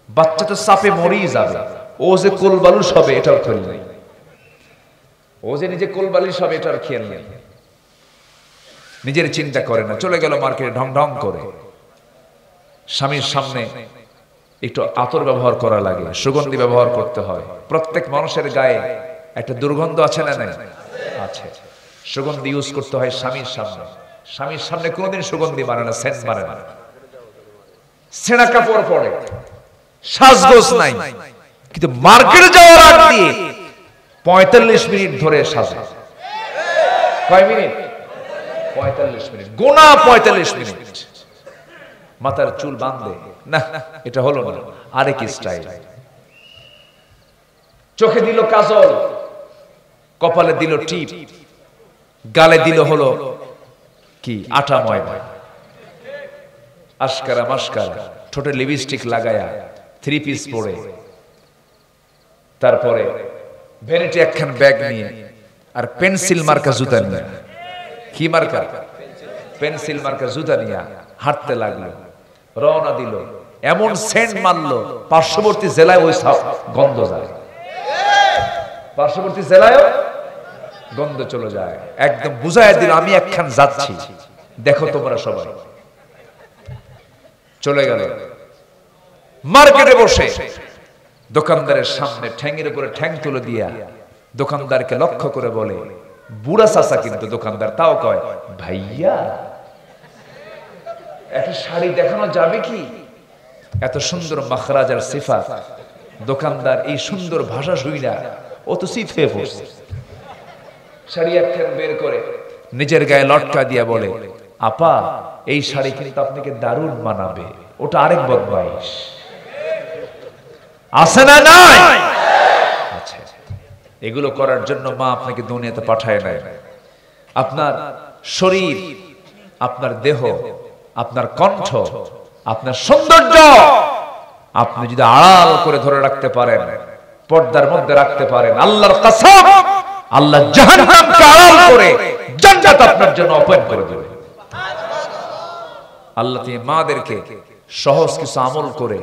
বাচ্চা তো চাপে মরেই যাবে। ও যে কোল বালুস হবে এটাও খেয়াল নেই, ও যে নিজে কোল বালিশ হবে এটার খেয়াল নেই, নিজের চিন্তা করে না, চলে গেল মার্কেটে ঢং ঢং করে। স্বামীর সামনে একটু আতর ব্যবহার করা লাগে, সুগন্ধি ব্যবহার করতে হয়। প্রত্যেক মানুষের গায়ে একটা দুর্গন্ধ আছে না নাই? আছে। সুগন্ধি ইউজ করতে হয় স্বামীর সামনে। স্বামীর সামনে কোনোদিন সুগন্ধি মানে না, সেন্ট মানে না। ছেঁড়া কাপড় পরে, সাজগোজ নাই, কিন্তু মার্কেটে যাওয়ার আগ দিয়ে 45 মিনিট ধরে সাজে। কয় মিনিট? 45 মিনিট, গোনা 45 মিনিট। মাথার চুল বাঁধে না, এটা হলো না, আরেক স্টাইল। চোখে দিল কাজল, কপালে দিল টিপ, গালে দিল হলো কি আটা ময়দা, আশকারা মাস্কারা, ঠোঁটে লিপস্টিক লাগায়া, 3 পিস পরে, তারপরে ভ্যানিটি একখান ব্যাগ নিয়ে আর পেন্সিল মার্কা জুতা নিয়ে, কি মার্কা? পেন্সিল মার্কা জুতা নিয়ে হাঁটতে লাগলো, রওনা দিল। এমন সেন্ট মারলো পার্শ্ববর্তী জেলায় ওই গন্ধ যায়, পার্শ্ববর্তী জেলায় গন্ধ চলে যায়। একদম বুঝায় দিল আমি একখান যাচ্ছি, দেখো তোমরা সবাই। চলে গেল মার্কেটে বসে দোকানদারের সামনে ঠ্যাঙের উপরে ঠ্যাং তুলে দিয়া দোকানদারকে লক্ষ্য করে বলে, বুড়া চাচা কিন্তু দোকানদার, তাও কয় ভাইয়া একটা শাড়ি দেখানো যাবে কি? এত সুন্দর মাখরাজ আর সিফাত। দোকানদার এই সুন্দর ভাষা শুইনা ও তো চিত হয়ে পড়ছে। শাড়ি একখান বের করে নিজের গায়ে লটকা দিয়া বলে, আপা এই শাড়ি কিন্তু আপনাকে দারুণ মানাবে। ওটা আরেক বদমাইশ আছে না নাই? আচ্ছা, এগুলো করার জন্য মা আপনাকে দুনিয়াতে পাঠায় নাই। আপনার শরীর, আপনার দেহ, আপনার কণ্ঠ, আপনার সৌন্দর্য আপনি যদি আড়াল করে ধরে রাখতে পারেন, পর্দার মধ্যে রাখতে পারেন, আল্লাহর কসম আল্লাহ জাহান্নামকে আড়াল করে জান্নাত আপনার জন্য ওপেন করে দেবে। আল্লাহ তিনি মাদেরকে সহজ কিছু আমল করে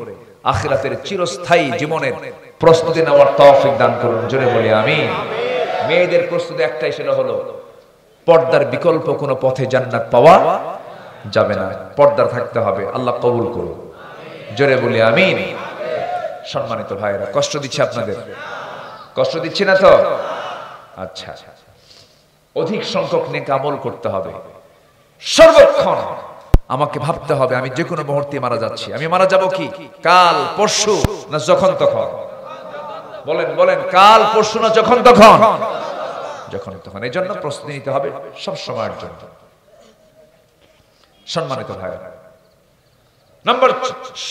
আখিরাতের চিরস্থায়ী জীবনের প্রস্তুতি নেওয়ার তৌফিক দান করুন। জোরে বলি আমিন। মেয়েদের প্রস্তুতি একটাই, সেটা হলো পর্দার বিকল্প কোনো পথে জান্নাত পাওয়া যাবে না, পর্দা থাকতে হবে। আল্লাহ কবুল করুন। জোরে বলি আমিন। সম্মানিত ভাইরা, কষ্ট দিচ্ছি আপনাদের? কষ্ট দিচ্ছি না তো? আচ্ছা, অধিক সংখ্যক নেক আমল করতে হবে। সর্বক্ষণ আমাকে ভাবতে হবে আমি যে কোনো মুহূর্তে মারা যাচ্ছি। আমি মারা যাব কি কাল, পরশু, না যখন তখন? বলেন বলেন, কাল, পরশু না যখন তখন? যখন তখন। এই জন্য প্রস্তুতি নিতে হবে সব সময়ের জন্য। সম্মানিত ভাইরা, নাম্বার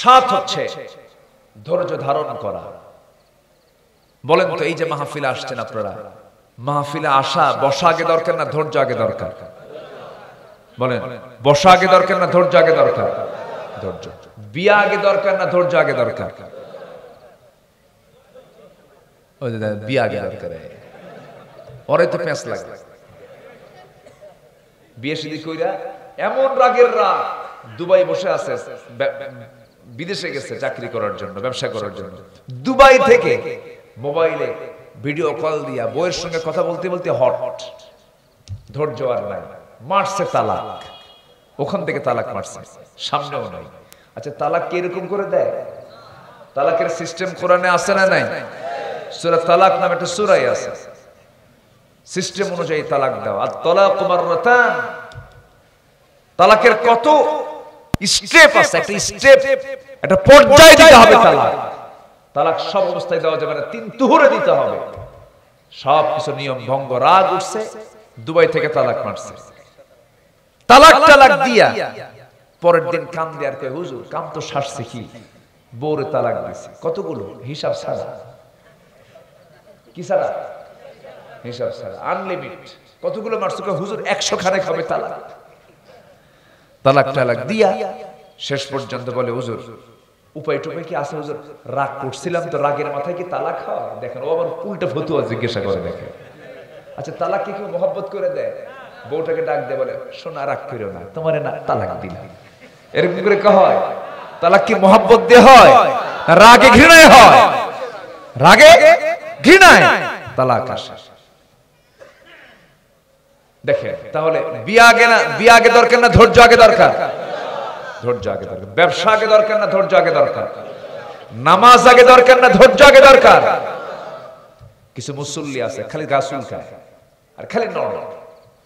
7 হচ্ছে ধৈর্য ধারণ করা। বলেন তো, এই যে মাহফিলে আসছেন আপনারা, মাহফিলে আসা বসা আগে দরকার না ধৈর্য আগে দরকার? বলেন, বসা আগে দরকার না ধৈর্য আগে দরকার? ধৈর্য। বিয়া আগে দরকার না ধৈর্য আগে দরকার? ওই যে বিয়া আগে দরকার, ওরে তো পেঁচ লাগে। বিয়ে শাদী কইরা এমন রাগের রাগ, দুবাই বসে আছে, বিদেশে গেছে চাকরি করার জন্য, ব্যবসা করার জন্য। দুবাই থেকে মোবাইলে ভিডিও কল দিয়া বউয়ের সঙ্গে কথা বলতে বলতে হট, ধৈর্য আর নাই, মারছে তালাক। ওখান থেকে তালাক মারছে, সামনেও নাই। আচ্ছা, তালাক কি এরকম করে দেয়? তালাকের সিস্টেম কোরআনে আছে না নাই? সূরা তালাক নামে একটা সূরাই আছে, সিস্টেম অনুযায়ী তালাক দাও। আর তালাক মাররাতান, তালাকের কত স্টেপ আছে, একটা স্টেপ, একটা পর্যায় দিতে হবে তালাক। তালাক সব অবস্থায় দেওয়া যাবে না, 3 তুহুরে দিতে হবে। সব কিছু নিয়ম ভঙ্গ, রাগ উঠছে, দুবাই থেকে তালাক মারছে। তালাক দিয়া পরের দিন কাম দেয়ার কয়, হুজুর কাম তো সারছে কি, বউরে তালাক দিছে। কতগুলো? হিসাব ছাড়া। কি ছাড়া? হিসাব ছাড়া, আনলিমিট। কতগুলো মারছে? হুজুর 100 খানেক হবে তালাক। তালাক দিয়া শেষ পর্যন্ত বলে, হুজুর উপায় টুপায় কি আছে হুজুর? রাগ করছিলাম তো, রাগের মাথায় কি তালাক হয়? দেখেন, ও আবার উল্টা ফতুয়া জিজ্ঞাসা করে। দেখেন, আচ্ছা তালাক কি কেউ মহব্বত করে দেয়? বউটাকে ডাক দিয়ে বলে, শোনা রাগ করিও না, তোমারে না তালাক দিলাম। এরকম করে হয়? তালাক কি মহব্বত দিয়ে হয়, রাগে ঘৃণায় হয়? রাগে ঘৃণায় তালাক আসে। দেখেন তাহলে বিয়ে আগে দরকার না ধৈর্য আগে দরকার? ধৈর্য আগে দরকার। ব্যবসা আগে দরকার না ধৈর্য আগে দরকার? নামাজ আগে দরকার না ধৈর্য আগে দরকার? কিছু মুসল্লি আছে খালি গা চুলকায় আর খালি নড়ে,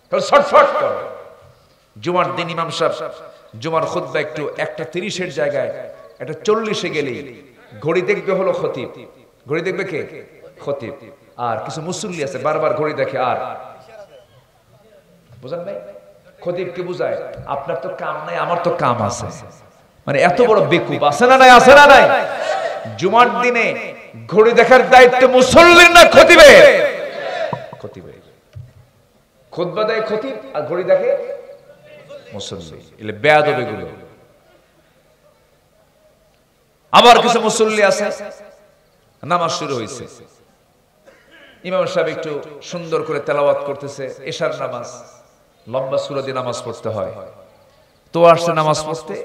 খালি ছটফট করে। জুমার দিন ইমাম সাহেব জুমার খুতবা একটু 1:30 জায়গায় 1:40 গেলেই ঘড়ি দেখবে হলো খতিব, ঘড়ি দেখবে কে? খতিব। আর কিছু মুসল্লি আছে বারবার ঘড়ি দেখে আর বুঝেন নাই? খতিবকে বুঝায় আপনার তো কাম নাই আমার তো কাম আছে। মানে এত বড় বেকুব আছে না নাই? আছে না নাই? জুমার দিনে ঘড়ি দেখার দায়িত্ব মুসল্লির না খতিবের? খতিবের। খুতবা দেয় খতিব আর ঘড়ি দেখে মুসল্লি। এলে বেয়াদব এগুলো। আবার কিছু মুসল্লি আছে নামাজ শুরু হয়েছে, ইমাম সাহেব একটু সুন্দর করে তেলাওয়াত করতেছে, এশার নামাজ, লম্বা সূরা দিয়ে নামাজ পড়তে হয়, তো আসছে নামাজ পড়তে,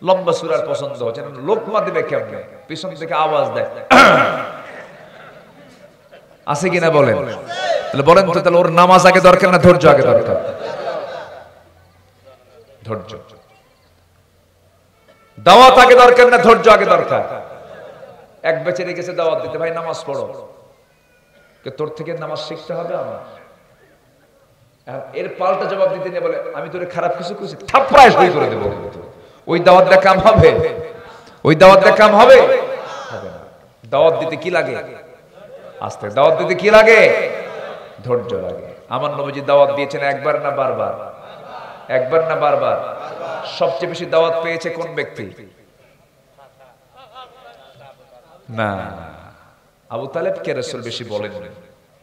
লম্বা সূরার পছন্দ হচ্ছে না, লোকমা দিবে কেমনে, পিছন থেকে আওয়াজ দেয়, আছে কিনা বলেন? তাহলে বলেন তো, তাহলে ওর নামাজ আগে দরকার না ধৈর্য আগে দরকার? ধৈর্য। দাওয়াত আগে দরকার না ধৈর্য আগে দরকার? এক বেচারে গেছে দাওয়াত দিতে, ভাই নামাজ পড়ো, তোর থেকে নামাজ শিখতে হবে আমার। এর পাল্টা জবাব দিতে নিয়ে বলে আমি তোরে খারাপ কিছু করেছি, থাপ্পড়ায় সই করে দেবো। ওই দাওয়াত দিয়ে কাম হবে? ওই দাওয়াত দিয়ে কাম হবে? হবে না। দাওয়াত দিতে কি লাগে? আস্তে। দাওয়াত দিতে কি লাগে? ধৈর্য লাগে। আমার নবীজি দাওয়াত দিয়েছেন একবার না বারবার? একবার না বারবার? সবচেয়ে বেশি দাওয়াত পেয়েছে কোন ব্যক্তি? না, আবু তালেব কে রাসূল বেশি বলেন,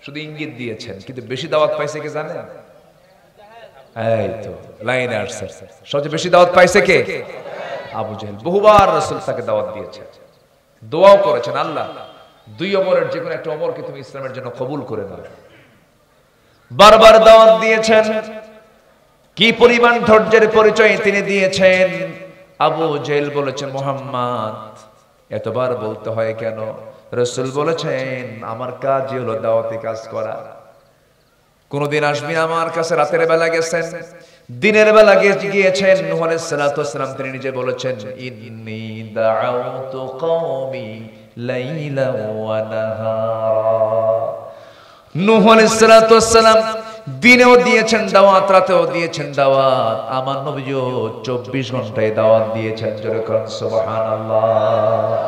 শুধু ইঙ্গিত দিয়েছেন, কিন্তু বেশি দাওয়াত পাইছে কে জানেন? এই তো লাইনে আসছে। সবচেয়ে বেশি দাওয়াত পাইছে কে? আবু জেহেল। বহুবার রাসূল তাকে দাওয়াত দিয়েছেন, দোয়াও করেছেন, আল্লাহ দুই ওমরের যে কোনো একটা ওমরকে তুমি ইসলামের জন্য কবুল করে নাও। বারবার দাওয়াত দিয়েছেন। কি পরিমাণ ধৈর্যের পরিচয় তিনি দিয়েছেন। আবু জেহেল বলেছেন মুহাম্মদ এতবার বলতে হয় কেন? রাসূল বলেছেন আমার কাজই হলো দাওয়াতি কাজ করা। কোনদিন আসবেন আমার কাছে, রাতের বেলা গেছেন, দিনের বেলা গিয়েছেন। নূহ আলাইহিস সালাতু ওয়াস সালাম তিনি নিজে বলেছেন ইন্নী দাআউতু কওমি লাইলা ওয়া নাহারা। নূহ আলাইহিস সালাতু ওয়াস সালাম দিনেও দিয়েছেন দাওয়াত, রাতেও দিয়েছেন দাওয়াত। আমার নবীও 24 ঘন্টায় দাওয়াত দিয়েছেন। জোরে কোন সুবহানাল্লাহ।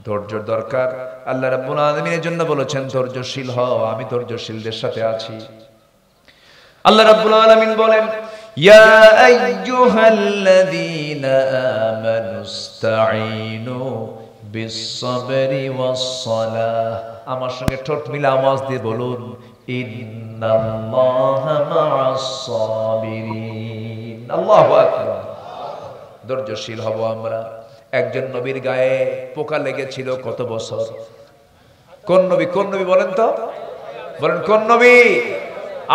ধৈর্য দরকার। আল্লাহ রাব্বুল আলামিনের জন্য বলেছেন ধৈর্যশীল হও, আমি ধৈর্যশীলদের সাথে আছি। আল্লাহ রাব্বুল আলামিন বলেন ইয়া আইয়ুহাল্লাযীনা আমানুস্তাঈনু বিস-সাবরি ওয়াস-সালাহ। আমার সঙ্গে ঠোঁট মিলা আওয়াজ দিয়ে বলুন ইন্নাল্লাহা মা'আস-সাবিরিন। আল্লাহু আকবার। ধৈর্যশীল হব আমরা। একজন নবীর গায়ে পোকা লেগেছিল কত বছর? কোন নবী? কোন নবী বলেন তো? বলেন কোন নবী?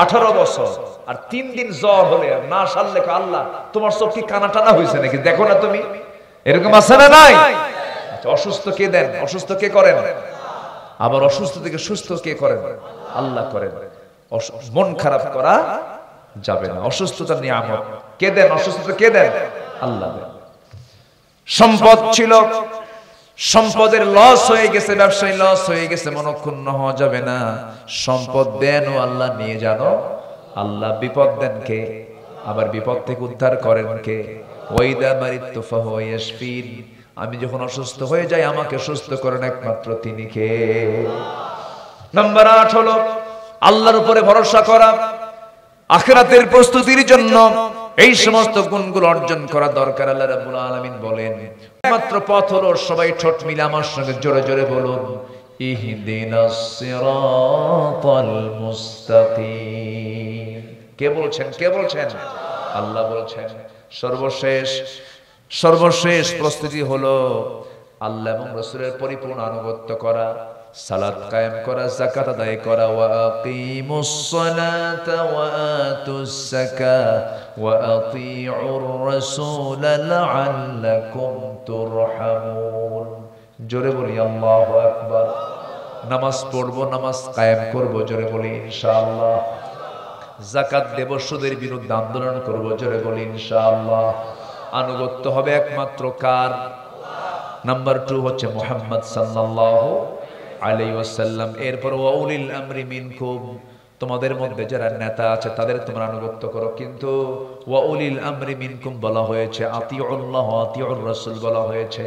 18 বছর। আর 3 দিন জ্বর হলে না সারলে আল্লাহ তোমার চোখ কি কানা টানা হয়েছে নাকি, দেখো না তুমি? এরকম আছে না নাই? অসুস্থ কে দেন? অসুস্থ কে করেন? আবার অসুস্থ থেকে সুস্থ কে করেন? আল্লাহ করেন। মন খারাপ করা যাবে না। অসুস্থতা নিয়ামত কে দেন? অসুস্থতা কে দেন? আল্লাহ দেন। সম্পদ ছিল, সম্পদের লস হয়ে গেছে, ব্যবসায় লস হয়ে গেছে, মনক্ষুণ্ণ হওয়া যাবে না। সম্পদ দেন ও আল্লাহ নিয়ে জানো আল্লাহ। বিপদ দেন কে? আবার বিপদ থেকে উদ্ধার করেন কে? ওয়াইদা মারিতু ফাহুয়া ইয়াশফিন। আমি যখন অসুস্থ হয়ে যাই আমাকে সুস্থ করেন একমাত্র তিনি কে? নাম্বার 8 হলো আল্লাহর উপরে ভরসা করা। আখিরাতের প্রস্তুতির জন্য এই সমস্ত গুণগুলো অর্জন করা দরকার। আল্লাহ রাব্বুল আলামিন বলেন একমাত্র পথ হলো, সবাই ঠোঁট মিলে আমার সঙ্গে জোরে জোরে বলুন ইহদিনাস সিরাতাল মুস্তাকিম। কে বলছেন? কে বলছেন? আল্লাহ বলছেন। সর্বশেষ প্রস্তুতি হলো আল্লাহ এবং রাসূলের পরিপূর্ণ আনুগত্য করা, সালাত কায়েম করা, যাকাত আদায় করা। ওয়া আকিমুস সালাতা ওয়া আতুস যাকাত ওয়া আতিউর রাসূল লাআল্লাকুম তুরহামুন। জোরে বলি আল্লাহু আকবার। নামাজ পড়বো, নামাজ কায়েম করবো, জোরে বলি ইনশাআল্লাহ। যাকাত দেব, সুদের বিরুদ্ধে আন্দোলন করবো, জোরে বলি ইনশাআল্লাহ। আনুগত্য হবে একমাত্র কার? নাম্বার 2 হচ্ছে মুহাম্মদ সাল্লাল্লাহু আলাইহি ওয়াসাল্লাম। এরপর ওয়াউলিল আমরি মিনকুম, তোমাদের মধ্যে যারা নেতা আছে তাদের তোমরা আনুগত্য করো। কিন্তু ওয়াউলিল আমরি মিনকুম বলা হয়েছে, আতিউল্লাহ আতিউর রাসূল বলা হয়েছে,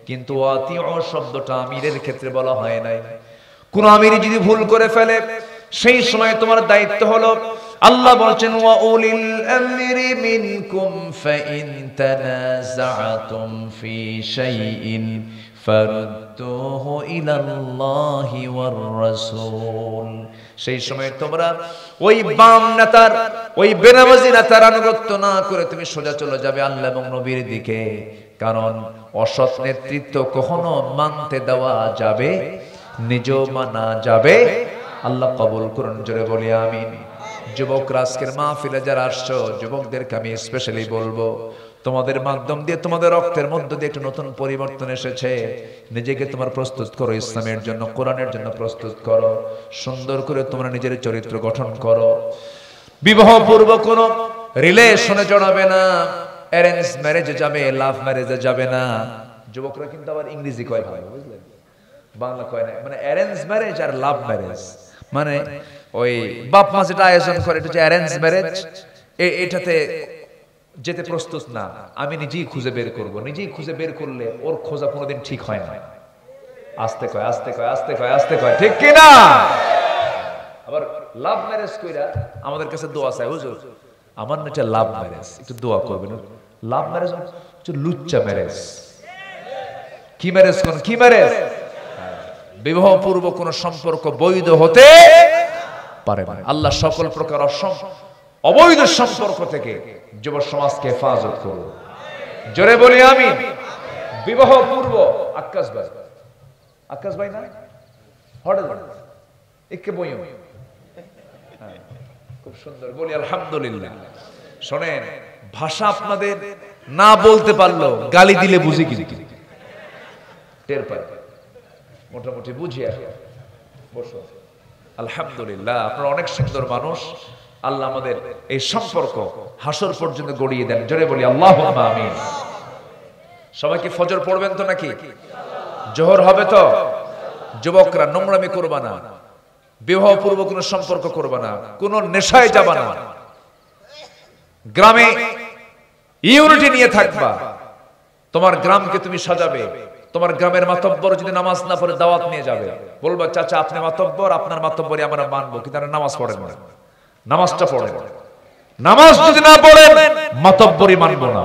কিন্তু আতিউ শব্দটা আমিরের ক্ষেত্রে বলা হয় নাই। কোন আমির যদি ভুল করে ফেলে সেই সময় তোমার দায়িত্ব হলো, আল্লাহ বলছেন ওয়াউলিল আমরি মিনকুম ফাইন তানাযাআতুম ফি শাইইন ফারুদ্দুহু ইলাল্লাহি ওয়ার রাসূল। সেই সময় তোমরা ওই বাম নেতার, ওই বেনামাজি নেতার আনুগত্য না করে তুমি সোজা চলে যাবে আল্লাহ এবং নবীর দিকে। কারণ অসৎ নেতৃত্ব কখনো মানতে দেওয়া যাবে, নিজেও মানা যাবে। আল্লাহ কবুল করুন, জোরে বলি আমিন। যুবকরা আজকের মাহফিলে যারা আসছো, যুবকদেরকে আমি স্পেশালি বলবো, তোমাদের মাধ্যম দিয়ে, তোমাদের রক্তের মধ্য দিয়ে একটা নতুন পরিবর্তন এসেছে। নিজেকে তোমার প্রস্তুত করো ইসলামের জন্য, কোরআনের জন্য প্রস্তুত করো। সুন্দর করে তোমরা নিজের চরিত্র গঠন করো। বিবাহ পূর্ব কোনো রিলেশনে জড়াবে না, অ্যারেঞ্জ ম্যারেজে যাবে, লাভ ম্যারেজে যাবে না। যুবকরা কিন্তু আবার ইংরেজি কয় ভাই, বুঝলেন, বাংলা কয় না। মানে অ্যারেঞ্জ ম্যারেজ আর লাভ ম্যারেজ, মানে ওই বাপ মা যেটা আয়োজন করে এটা হচ্ছে অ্যারেঞ্জ ম্যারেজ, এটাতে যেতে প্রস্তুত না। আমি নিজেই খুঁজে বের করব, নিজেই খুঁজে বের করলে ওর খোঁজা কোনোদিন ঠিক হয় না। আস্তে কয়, আস্তে কয়, আস্তে কয়, আস্তে কয়, ঠিক কি না? আবার লাভ ম্যারেজ কইরা আমাদের কাছে দোয়া চাই, হুজুর আমার না এটা লাভ ম্যারেজ, একটু দোয়া করবেন। লাভ ম্যারেজ হচ্ছে লুচ্চা ম্যারেজ। কি ম্যারেজ কোন, কি ম্যারেজ? বিবাহ পূর্ব কোন সম্পর্ক বৈধ হতে পারে না। আল্লাহ সকল প্রকার অবৈধ সম্পর্ক থেকে যুব সমাজকে হেফাজত করুন, জোরে বলি আমিন। বিবাহ পূর্ব আকাশ ভাই, আকাশ ভাই না হঠাৎ একে বইও, খুব সুন্দর বলি আলহামদুলিল্লাহ। শোনেন, ভাষা আপনাদের না বলতে পারলো গালি দিলে বুঝি কিন্তু টের পাই, মোটামুটি বুঝিয়া বসো। আলহামদুলিল্লাহ, আপনারা অনেক সুন্দর মানুষ। আল্লাহ আমাদের এই সম্পর্ক হাসর পর্যন্ত গড়িয়ে দেন, জোরে বলি আল্লাহুম্মা আমিন। সবাইকে ফজর পড়বেন তো নাকি? জোহর হবে তো? যুবকরা নোংরামি করবা না, বিবাহ পূর্ব কোনো সম্পর্ক করবা না, কোনো নেশায় যাবা না, গ্রামে ইউনিটি নিয়ে থাকবা। তোমার গ্রামকে তুমি সাজাবে। তোমার গ্রামের মাতব্বর যদি নামাজ না পড়ে দাওয়াত নিয়ে যাবে, বলবা চাচা আপনি মাতব্বর, আপনার মাতব্বরি আমরা মানবো, কিন্তু আপনি নামাজ পড়েন না, নামাজটা পড়েন। নামাজ যদি না পড়েন মাতব্বরি মানবো না।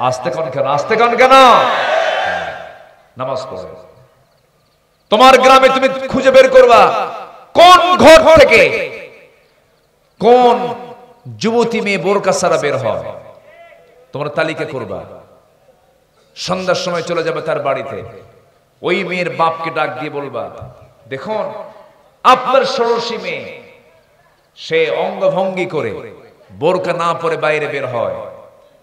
আস্তে কোন কেন, আস্তে কোন কেন? নামাজ পড়ে। তোমার গ্রামে তুমি খুঁজে বের করবা কোন ঘর থেকে কোন যুবতী মেয়ে বোরকা ছাড়া বের হয়, তোমরা তালিকা করবা। সন্ধ্যার সময় চলে যাবে তার বাড়িতে, ওই মেয়ের বাপকে ডাক দিয়ে বলবা, দেখুন আপনার ষোড়শী মেয়ে সে অঙ্গভঙ্গি করে বোরকা না পরে বাইরে বের হয়,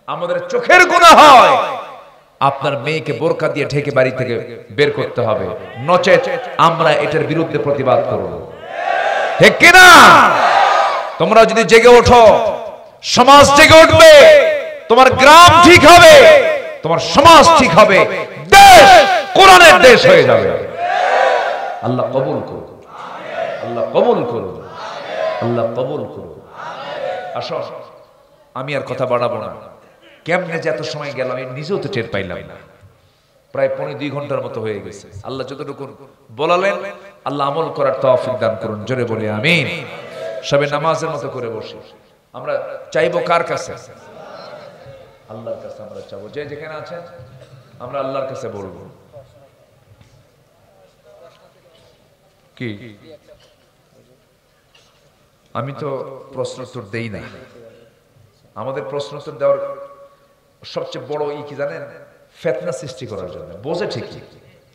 আমাদের চোখের গুনাহ হয়, আপনার মেয়েকে বোরকা দিয়ে ঢেকে বাড়ি থেকে বের করতে হবে, নচেত আমরা এটার বিরুদ্ধে প্রতিবাদ করব। ঠিক কি না? তোমরা যদি জেগে ওঠো, সমাজ জেগে উঠবে, তোমার গ্রাম ঠিক হবে, তোমার সমাজ ঠিক হবে, দেশ কোরআনের দেশ হয়ে যাবে। আল্লাহ কবুল করুন, আল্লাহ কবুল করুন, আল্লাহ কবুল করুন। আসো, আমি আর কথা বাড়াবো না। কেমনে যে এত সময় গেল আমি নিজেও তো টের পাইলাম না। প্রায় 2.5 ঘন্টার মতো হয়ে গেছে। আল্লাহ যতটুকু বলালেন আল্লাহ আমল করার তৌফিক দান করুন, জোরে বলি আমিন। সবে নামাজের মতো করে বসি। আমরা চাইবো কার কাছে? আল্লাহর কাছে আমরা চাইবো। যে যেখানে আছেন আমরা আল্লাহর কাছে বলবো। কি আমি তো প্রশ্ন উত্তর দেই না। আমাদের প্রশ্ন উত্তর দেওয়ার সবচেয়ে বড় কি জানেন? ফিতনা সৃষ্টি করার জন্য। বোঝে ঠিকই,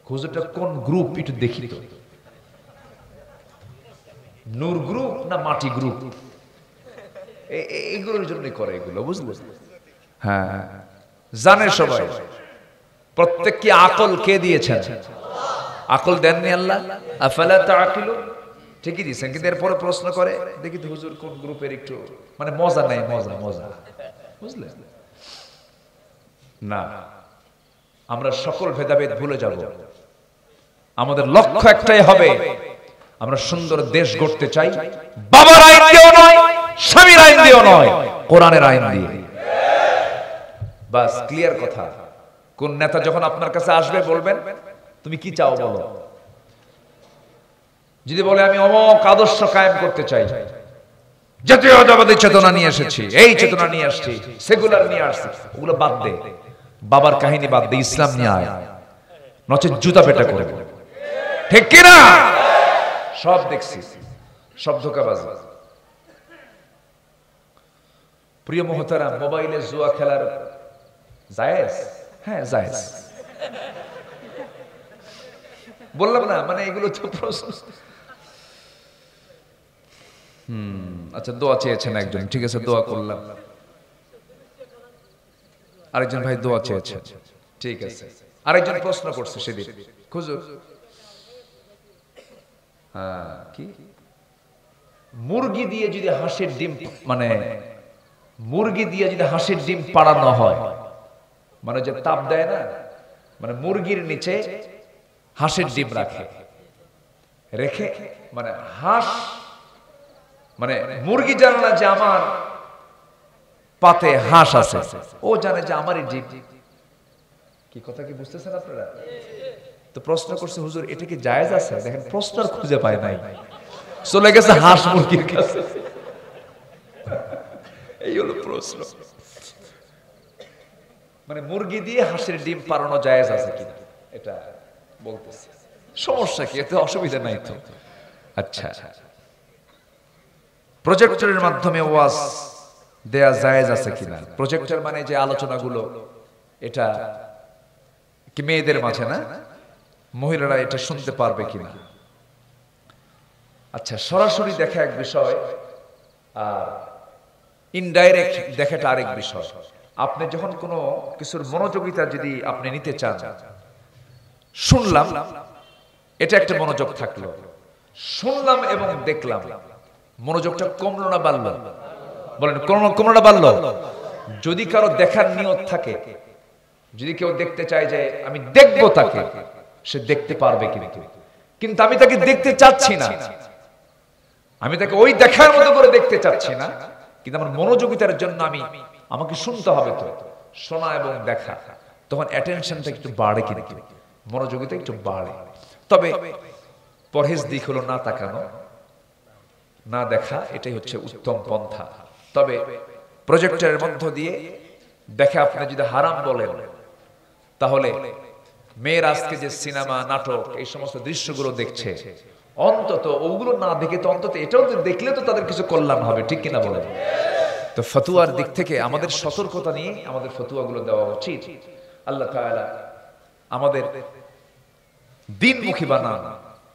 হুজুরটা কোন গ্রুপ একটু দেখি তো, নূর গ্রুপ না মাটি গ্রুপ, এইগুলোর জন্যই করে এগুলো, বুঝলেন? হ্যাঁ, জানে সবাই। প্রত্যেককে আকল কে দিয়েছেন? আকল দেননি আল্লাহ? আফালা তাআকিলুন, ঠিকই দিয়েছেন, কিন্তু এরপরে প্রশ্ন করে দেখি তো হুজুর কোন গ্রুপের একটু মানে মজা নাই, মজা মজা, বুঝলেন না? আমরা সকল ভেদাভেদ ভুলে যাব, আমাদের লক্ষ্য একটাই হবে, আমরা সুন্দর দেশ গড়তে চাই, বাবার আইন দিয়েও নয়, স্বামীর আইন দিয়েও নয়, কোরআনের আইন দিয়ে। বাস, ক্লিয়ার কথা। কোন নেতা যখন আপনার কাছে আসবে বলবেন তুমি কি চাও বলো। যদি বলে আমি অমক আদর্শ কায়েম করতে চাই, জাতীয়তাবাদী চেতনা নিয়ে এসেছি, এই চেতনা নিয়ে আসছি, সেকুলার নিয়ে আসছি, ওগুলো বাদ দে, বাবার কাহিনী বাদ দে, ইসলাম নিয়ে আয়, নচেত জুতা পেটা করে, ঠিক কিনা? সব দেখছি, সব ধোঁকাবাজ। প্রিয় মোহতারাম, মোবাইলে জুয়া খেলার জায়েজ? হ্যাঁ জায়েজ, বললাম না, মানে এগুলো তো প্রশ্ন। আচ্ছা, দোয়া চেয়েছেন একজন, ঠিক আছে দোয়া করলাম। আরেকজন ভাই দোয়া চেয়েছেন, ঠিক আছে। আরেকজন প্রশ্ন করছে সেদিন, হুজুর কি মুরগি দিয়ে যদি হাঁসের ডিম, মানে মুরগি দিয়ে যদি হাঁসের ডিম পাড়ানো হয়, মানে যে তাপ দেয় না, মানে মুরগির নিচে হাঁসের ডিম রাখে, রেখে মানে হাঁস, মানে মুরগি জানে না যে আমার পাতে হাঁস আছে, ও জানে যে আমারই ডিম। কি কথা কি বুঝতেছেন আপনারা? তো প্রশ্ন করছে হুজুর এটা কি জায়েজ আছে? দেখেন প্রশ্ন আর খুঁজে পায় নাই, চলে গেছে হাঁস মুরগির কাছে। এই হলো প্রশ্ন, মানে মুরগি দিয়ে হাঁসের ডিম পাড়ানো জায়েজ আছে কিনা এটা বলতেছে। সমস্যা কি, এতে অসুবিধা নাই তো। আচ্ছা, প্রজেক্টরের মাধ্যমে ওয়াজ দেয়া জায়েজ আছে কিনা? প্রজেক্টর মানে যে আলোচনাগুলো, এটা কি মেয়েদের মাঝে না, মহিলারা এটা শুনতে পারবে কিনা? আচ্ছা, সরাসরি দেখা এক বিষয়, আর ইনডাইরেক্ট দেখাটা আরেক বিষয়। আপনি যখন কোনো কিছুর মনোযোগিতা যদি আপনি নিতে চান, শুনলাম, এটা একটা মনোযোগ থাকলো, শুনলাম এবং দেখলাম, মনোযোগটা কমলো না বাড়লো? বলেন কমলো না বাড়লো? যদি কারো দেখার নিয়ত থাকে, যদি কেউ দেখতে চায় যে আমি দেখবো তাকে, সে দেখতে পারবে, কিন্তু আমি তাকে দেখতে চাচ্ছি না, আমি তাকে ওই দেখার মতো করে দেখতে চাচ্ছি না, কিন্তু আমার মনোযোগিতার জন্য আমাকে শুনতে হবে। তো শোনা এবং দেখা, তখন অ্যাটেনশনটা একটু বাড়ে, কিন্তু মনোযোগিতা একটু বাড়ে। তবে পরহেজ দিক হলো না তাকানো, না দেখা, এটাই হচ্ছে উত্তম পন্থা। তবে প্রজেক্টরের মধ্য দিয়ে দেখে আপনি যদি হারাম বলেন, তাহলে মেয়ের আজকে যে সিনেমা, নাটক, এই সমস্ত দৃশ্যগুলো দেখছে, অন্তত ওগুলো না দেখে তো অন্তত এটাও তো দেখলে তো তাদের কিছু কল্যাণ হবে, ঠিক কিনা বলেন? তো ফতুয়ার দিক থেকে আমাদের সতর্কতা নিয়ে আমাদের ফতুয়াগুলো দেওয়া উচিত। আল্লাহ তাআলা আমাদের দ্বীনমুখী বানান,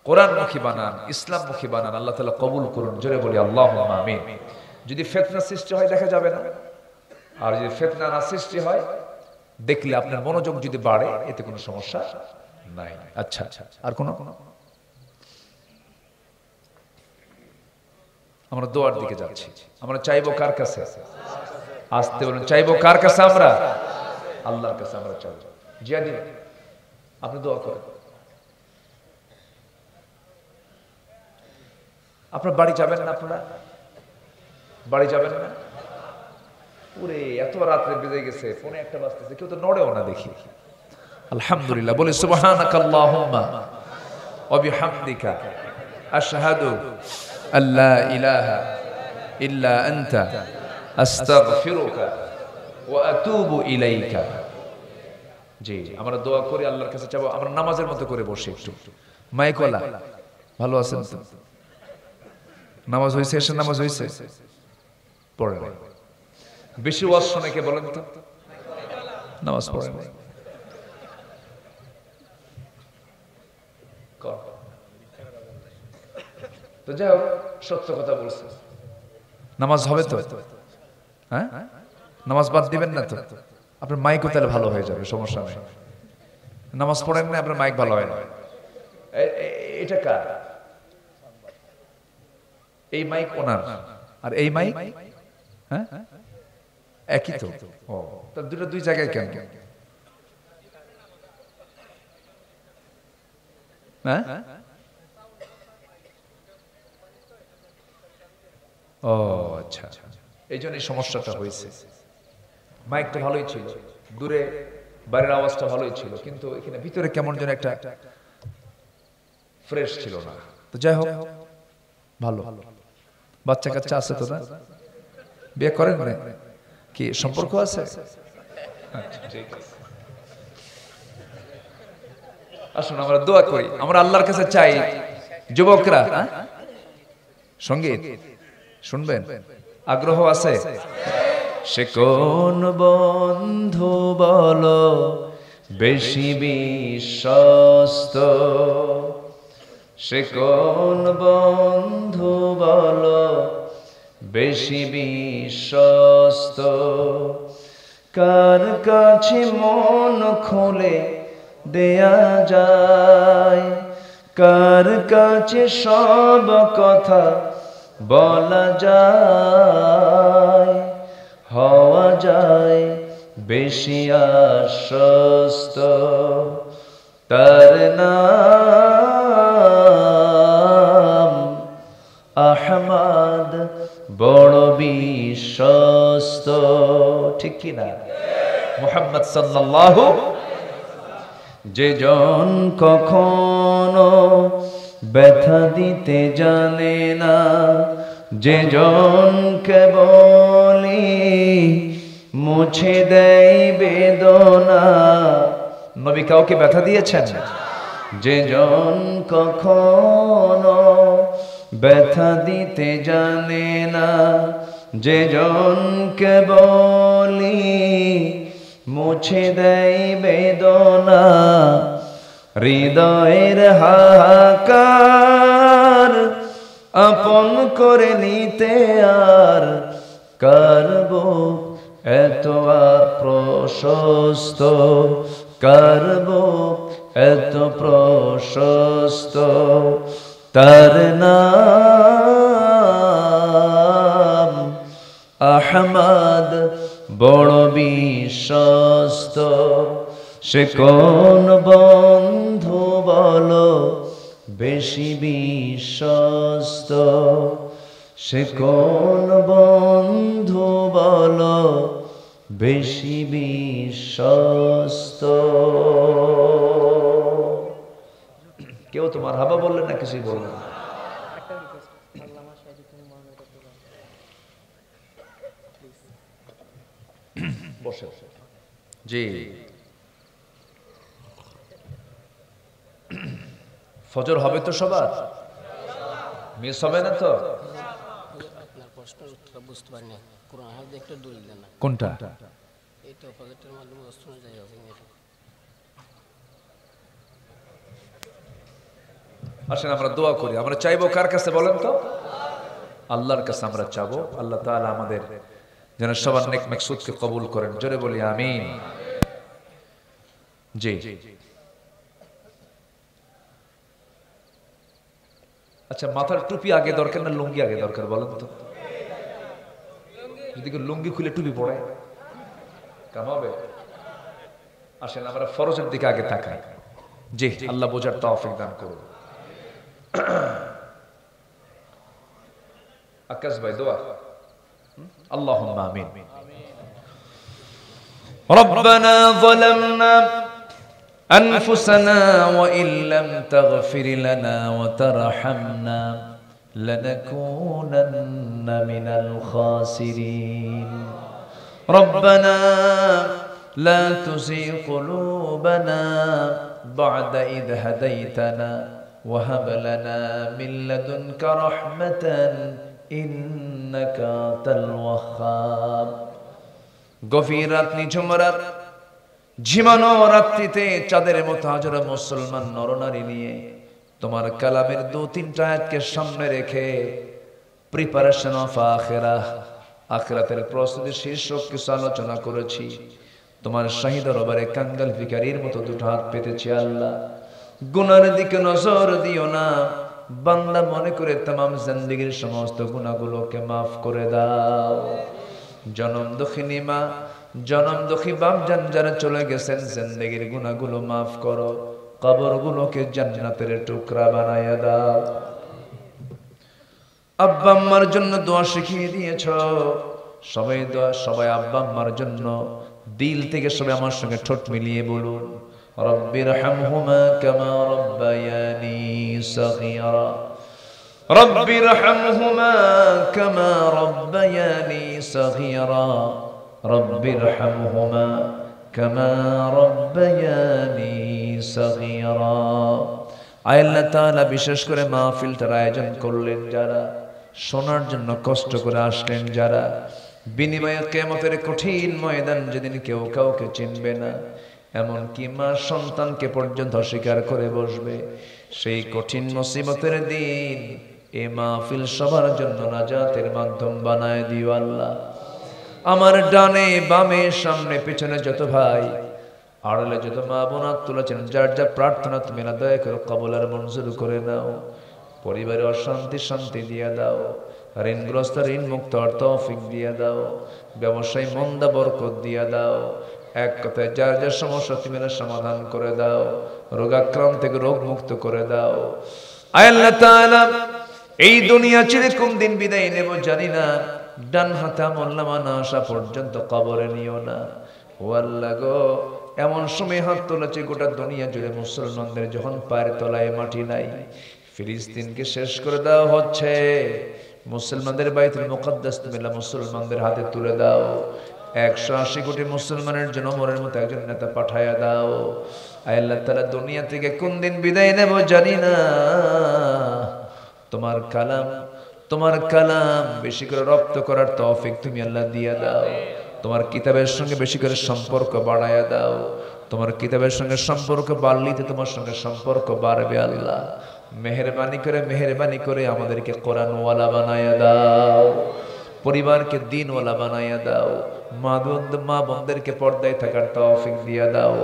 কোরআনমুখী বানান, ইসলামমুখী বানান। আল্লাহ তাআলা কবুল করুন, জোরে বলি আল্লাহুম্মা আমিন। যদি ফিতনা সৃষ্টি হয় দেখা যাবে না, আর যদি ফিতনা না সৃষ্টি হয়, দেখলে আপনার মনোযোগ যদি বাড়ে, এতে কোনো সমস্যা নাই। আচ্ছা, আর কোনো? আমরা দোয়ার দিকে যাচ্ছি। আমরা চাইবো কার কাছে? আসতে বলুন, চাইবো কার কাছে? আমরা আল্লাহর কাছে আমরা চাইবো। জিয়াদি আপনি দোয়া করেন। আপনার বাড়ি যাবেন না? আপনারা বাড়ি যাবেন না? ওরে এত রাত্রে বেজে গেছে, ফোনে একটা বাজতেছে, কেউ তো নড়েও না দেখি। আলহামদুলিল্লাহ বলে সুবহানাকাল্লাহুম্মা ওয়া বিহামদিকা আশহাদু আল্লা ইলাহা ইল্লা আনতা আস্তাগফিরুকা ওয়া আতুবু ইলাইকা। জি, আমরা দোয়া করি, আল্লাহর কাছে চাইবো। আমরা নামাজের মতো করে বসে একটু। মাইকওয়ালা ভালো আছেন তো? নামাজ হয়েছে? এসে নামাজ হয়েছে? পড়ে নাই। বেশি ওয়াজ শুনে কে বলেন তো? নামাজ পড়ে নাই। তো যাই হোক, সত্য কথা বলছে, নামাজ হবে তো? হ্যাঁ, নামাজ বাদ দিবেন না তো? আপনার মাইকও তাহলে ভালো হয়ে যাবে, সমস্যা নেই। নামাজ পড়েন না, আপনার মাইক ভালো হয় না, এটা কার? এই মাইক ওনার, আর এই মাইক হ্যাঁ একই তো। ও, তার দুটো দুই জায়গায় কেন? হ্যাঁ, ও আচ্ছা, এই জন্য এই সমস্যাটা হয়েছে। মাইকটা ভালোই ছিল, দূরে বাইরের আওয়াজটা ভালোই ছিল, কিন্তু এখানে ভিতরে কেমন যেন একটা ফ্রেশ ছিল না। তো যাই হোক, ভালো। বাচ্চা কাচ্চা আছে তো? না, বিয়ে করেন না কি? সম্পর্ক আছে? ঠিক আছে, আসুন আমরা দোয়া করি, আমরা আল্লাহর কাছে চাই যুবকরা সঙ্গীত শুনবেন, আগ্রহ আছে? সে কোন বন্ধু বলো বেশি বিশ্বস্ত, সে কোন বন্ধু বলো বেশি বিশ্বস্ত, কার কাছে মন খুলে দেয়া যায়, কার কাছে সব কথা বলা যায়, হওয়া যায় বেশি আশ্বস্ত, তার নাম আহমদ, বড় বিশ্বস্ত। ঠিক কি না? মুহাম্মদ সাল্লাল্লাহু, যে জন কখনো ব্যথা দিতে জানে না, যে জন কেবলি মুছে দেয় বেদনা। নবী কাউকে ব্যথা দিয়েছেন? যে জন কখনো ব্যথা দিতে জানে না, যে জন কেবলি মুছে দেয় বেদনা, হৃদয়ের হাহাকার আপন করে নিতে আর কারব এত প্রশস্ত, কারব এত প্রশস্ত, তার নাম আহমদ, বড় বিশ্বস্ত। সে কোন বন্ধু বলো বেশি বিশ্বস্ত, সে কোন বন্ধু বলো বেশি বিশ্বস্ত। কেউ তোমার হাবা বললেন না, কিছুই বললেন না? বসে জি, ফজর হবে তো সবার? মিস হবে না তো? কোনটা? আসেন আমরা দোয়া করি। আমরা চাইবো কার কাছে বলেন তো? আল্লাহর কাছে আমরা চাবো, আল্লাহ তাআলা আমাদের যেন সবার নেক মাকসুদকে কবুল করেন। জোরে বলি আমিন। জি, আচ্ছা, মাথার টুপি আগে দরকার না লুঙ্গি আগে দরকার বলেন তো? যদি লুঙ্গি খুলে টুপি পড়ে কাম হবে? আসেন আমরা ফরজের দিকে আগে তাকাই। জি, আল্লাহ বোঝার তৌফিক দান করুন। আকাশ ভাই দোয়া। আল্লাহুম্মা আমিন। ربنا ظلمنا أنفسنا وإن لم تغفر لنا وترحمنا لنكونن من الخاسرين ربنا لا تزغ قلوبنا بعد إذ هديتنا وهب لنا من لدنك رحمة إنك أنت الوهاب গভীর রাত, নিঝুম রাত, ঝিমানো রাত্রিতে চাঁদের মতো হাজারো মুসলমান নরনারী নিয়ে তোমার কালামের দু তিনটা আয়াতকে সামনে রেখে প্রিপারেশন অফ আখিরাহ, আখিরাতের প্রস্তুতি শীর্ষক কিছু আলোচনা করেছি। তোমার শাহী দরবারে কাঙ্গাল ভিখারির মতো দুটো হাত পেতেছি আল্লাহ। গুনার দিকে নজর দিও না। বান্দা মনে করে तमाम জিন্দেগীর সমস্ত গুনাহগুলোকে maaf করে দাও। জনম দুঃখিনী মা, জনম দুঃখী বাপ জান যারা চলে গেছেন, জিন্দেগীর গুনাহগুলো maaf করো, কবরগুলোকে জান্নাতের টুকরা বানায়া দাও। আব্বা আম্মার জন্য দোয়া শিখিয়ে দিয়েছ, সবাই দোয়া, সবাই আব্বা আম্মার জন্য দিল থেকে সবাই আমার সঙ্গে ঠোঁট মিলিয়ে বলুন, রব্বিরহামহুমা কামা রব্বায়ানি সগীরা, রব্বিরহামহুমা কামা রব্বায়ানি সগীরা, রব্বিরহামহুমা কামা রব্বায়ানি সগীরা। আল্লাহ তাআলা বিশেষ করে মাহফিলটার আয়োজন করলেন যারা, শোনার জন্য কষ্ট করে আসলেন যারা, বিনিময়ে কিয়ামতের কঠিন ময়দান যেদিন কেউ কাউকে চিনবে না, এমনকি মা সন্তানকে পর্যন্ত অস্বীকার করে বসবে, সেই কঠিন মুসিবতের দিন এই মাহফিল সবার জন্য নাজাতের মাধ্যম বানায় দিও আল্লাহ। আমার ডানে বামে সামনে পিছনে যত ভাই, আড়ালে যত মা বোন তুলেছেন, যার যা প্রার্থনা তুমি না দয়া করে কবুল আর মঞ্জুর করে নাও। পরিবারে অশান্তি শান্তি দিয়ে দাও, ঋণগ্রস্ত ঋণ মুক্ত তৌফিক দিয়ে দাও, ব্যবসায় মন্দা বরকত দিয়ে দাও। এক কথায় যার যার সমস্যা তুমি সমাধান করে দাও, রোগাক্রান্ত থেকে রোগ মুক্ত করে দাও। আল্লাহ তাআলা এই দুনিয়া ছেড়ে কোন দিন বিদায় নেব জানি না, ডান হাতে আমল নামা না আসা পর্যন্ত কবরে নিও না। ও আল্লাহ গো, এমন সময় হাত তোলাছে গোটা দুনিয়া জুড়ে মুসলমানদের যখন পায়ের তলায় মাটি নাই, ফিলিস্তিনকে শেষ করে দেওয়া হচ্ছে, মুসলমানদের বাইতুল মুকাদ্দাস তুমি মুসলমানদের হাতে তুলে দাও। 180 কোটি মুসলমানের জন্য ওমরের মতো একজন নেতা পাঠায়া দাও। আল্লাহ তাআলা দুনিয়া থেকে কোন দিন বিদায় নেব জানি না, তোমার কালাম বেশি করে রপ্ত করার তৌফিক তুমি আল্লাহ দিয়ে দাও। তোমার কিতাবের সঙ্গে বেশি করে সম্পর্ক বাড়ায়া দাও। তোমার কিতাবের সঙ্গে সম্পর্ক বাড়লেই তো তোমার সঙ্গে সম্পর্ক বাড়বে আল্লাহ। মেহেরবানি করে আমাদেরকে কোরআনওয়ালা বানায়া দাও, পরিবারকে দ্বীনওয়ালা বানায়া দাও, মা বোনদেরকে পর্দায় থাকার তৌফিক দিয়ে দাও।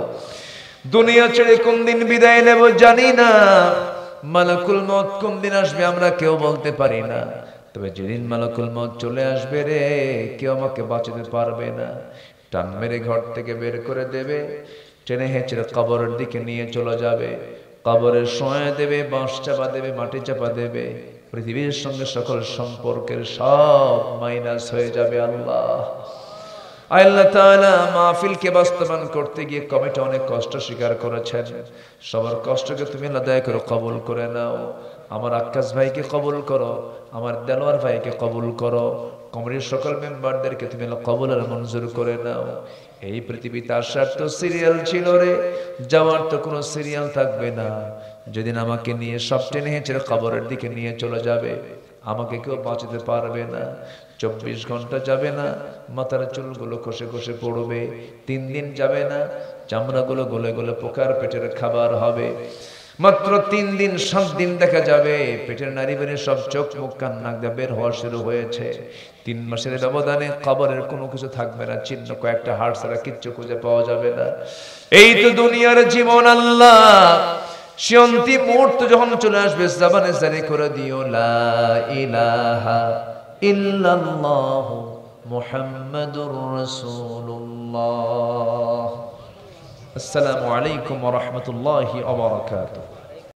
দুনিয়া ছেড়ে কোন দিন বিদায় নেব জানি না, মালাকুল মউত কোন দিন আসবে আমরা কেউ বলতে পারি না, তবে যেদিন মালাকুল মউত চলে আসবে রে, কেউ আমাকে বাঁচাতে পারবে না। টান মেরে ঘর থেকে বের করে দেবে, টেনে হেঁচড়ে কবরের দিকে নিয়ে চলে যাবে, কবরের শোয়া দেবে, বাঁশ চাপা দেবে, মাটি চাপা দেবে, পৃথিবীর সঙ্গে সকল সম্পর্কের সব মাইনাস হয়ে যাবে। আল্লাহ তাআলা মাহফিলকে বাস্তবায়ন করতে গিয়ে কমিটি অনেক কষ্ট স্বীকার করেছেন, সবার কষ্টকে তুমি আল্লাহ দয়া করে কবুল করে নাও। আমার আক্কাস ভাইকে কবুল করো, আমার দেলোয়ার ভাইকে কবুল করো, কমিটির সকল মেম্বারদেরকে তুমি আল্লাহ কবুল আর মঞ্জুর করে নাও। এই পৃথিবীতে আসার তো সিরিয়াল ছিল রে, যাওয়ার তো কোনো সিরিয়াল থাকবে না। যেদিন আমাকে নিয়ে সব টেনে হেঁচড়ে কবরের দিকে নিয়ে চলে যাবে, আমাকে কেউ বাঁচাতে পারবে না। 24 ঘন্টা যাবে না, মাথার চুলগুলো খসে খসে পড়বে। 3 দিন যাবে না, চামড়াগুলো গলে গলে পোকার পেটের খাবার হবে। মাত্র 3 দিন 7 দিন দেখা যাবে পেটের নারী বেরিয়ে সব চোখ মুখ কান নাক দিয়ে বের হওয়া শুরু হয়েছে। 3 মাসের ব্যবধানে কবরের কোনো কিছু থাকবে না, চিহ্ন কয়েকটা হাড় ছাড়া কিচ্ছু খুঁজে পাওয়া যাবে না। এই তো দুনিয়ার জীবন আল্লাহ। সে অন্তিম মুহূর্ত যখন চলে আসবে, জবানে জারি করে দিও লা ইলাহা ইল্লাল্লাহ মুহাম্মাদুর রাসূলুল্লাহ। আসসালামু আলাইকুম ওয়া রাহমাতুল্লাহি ওয়া বারাকাতুহু।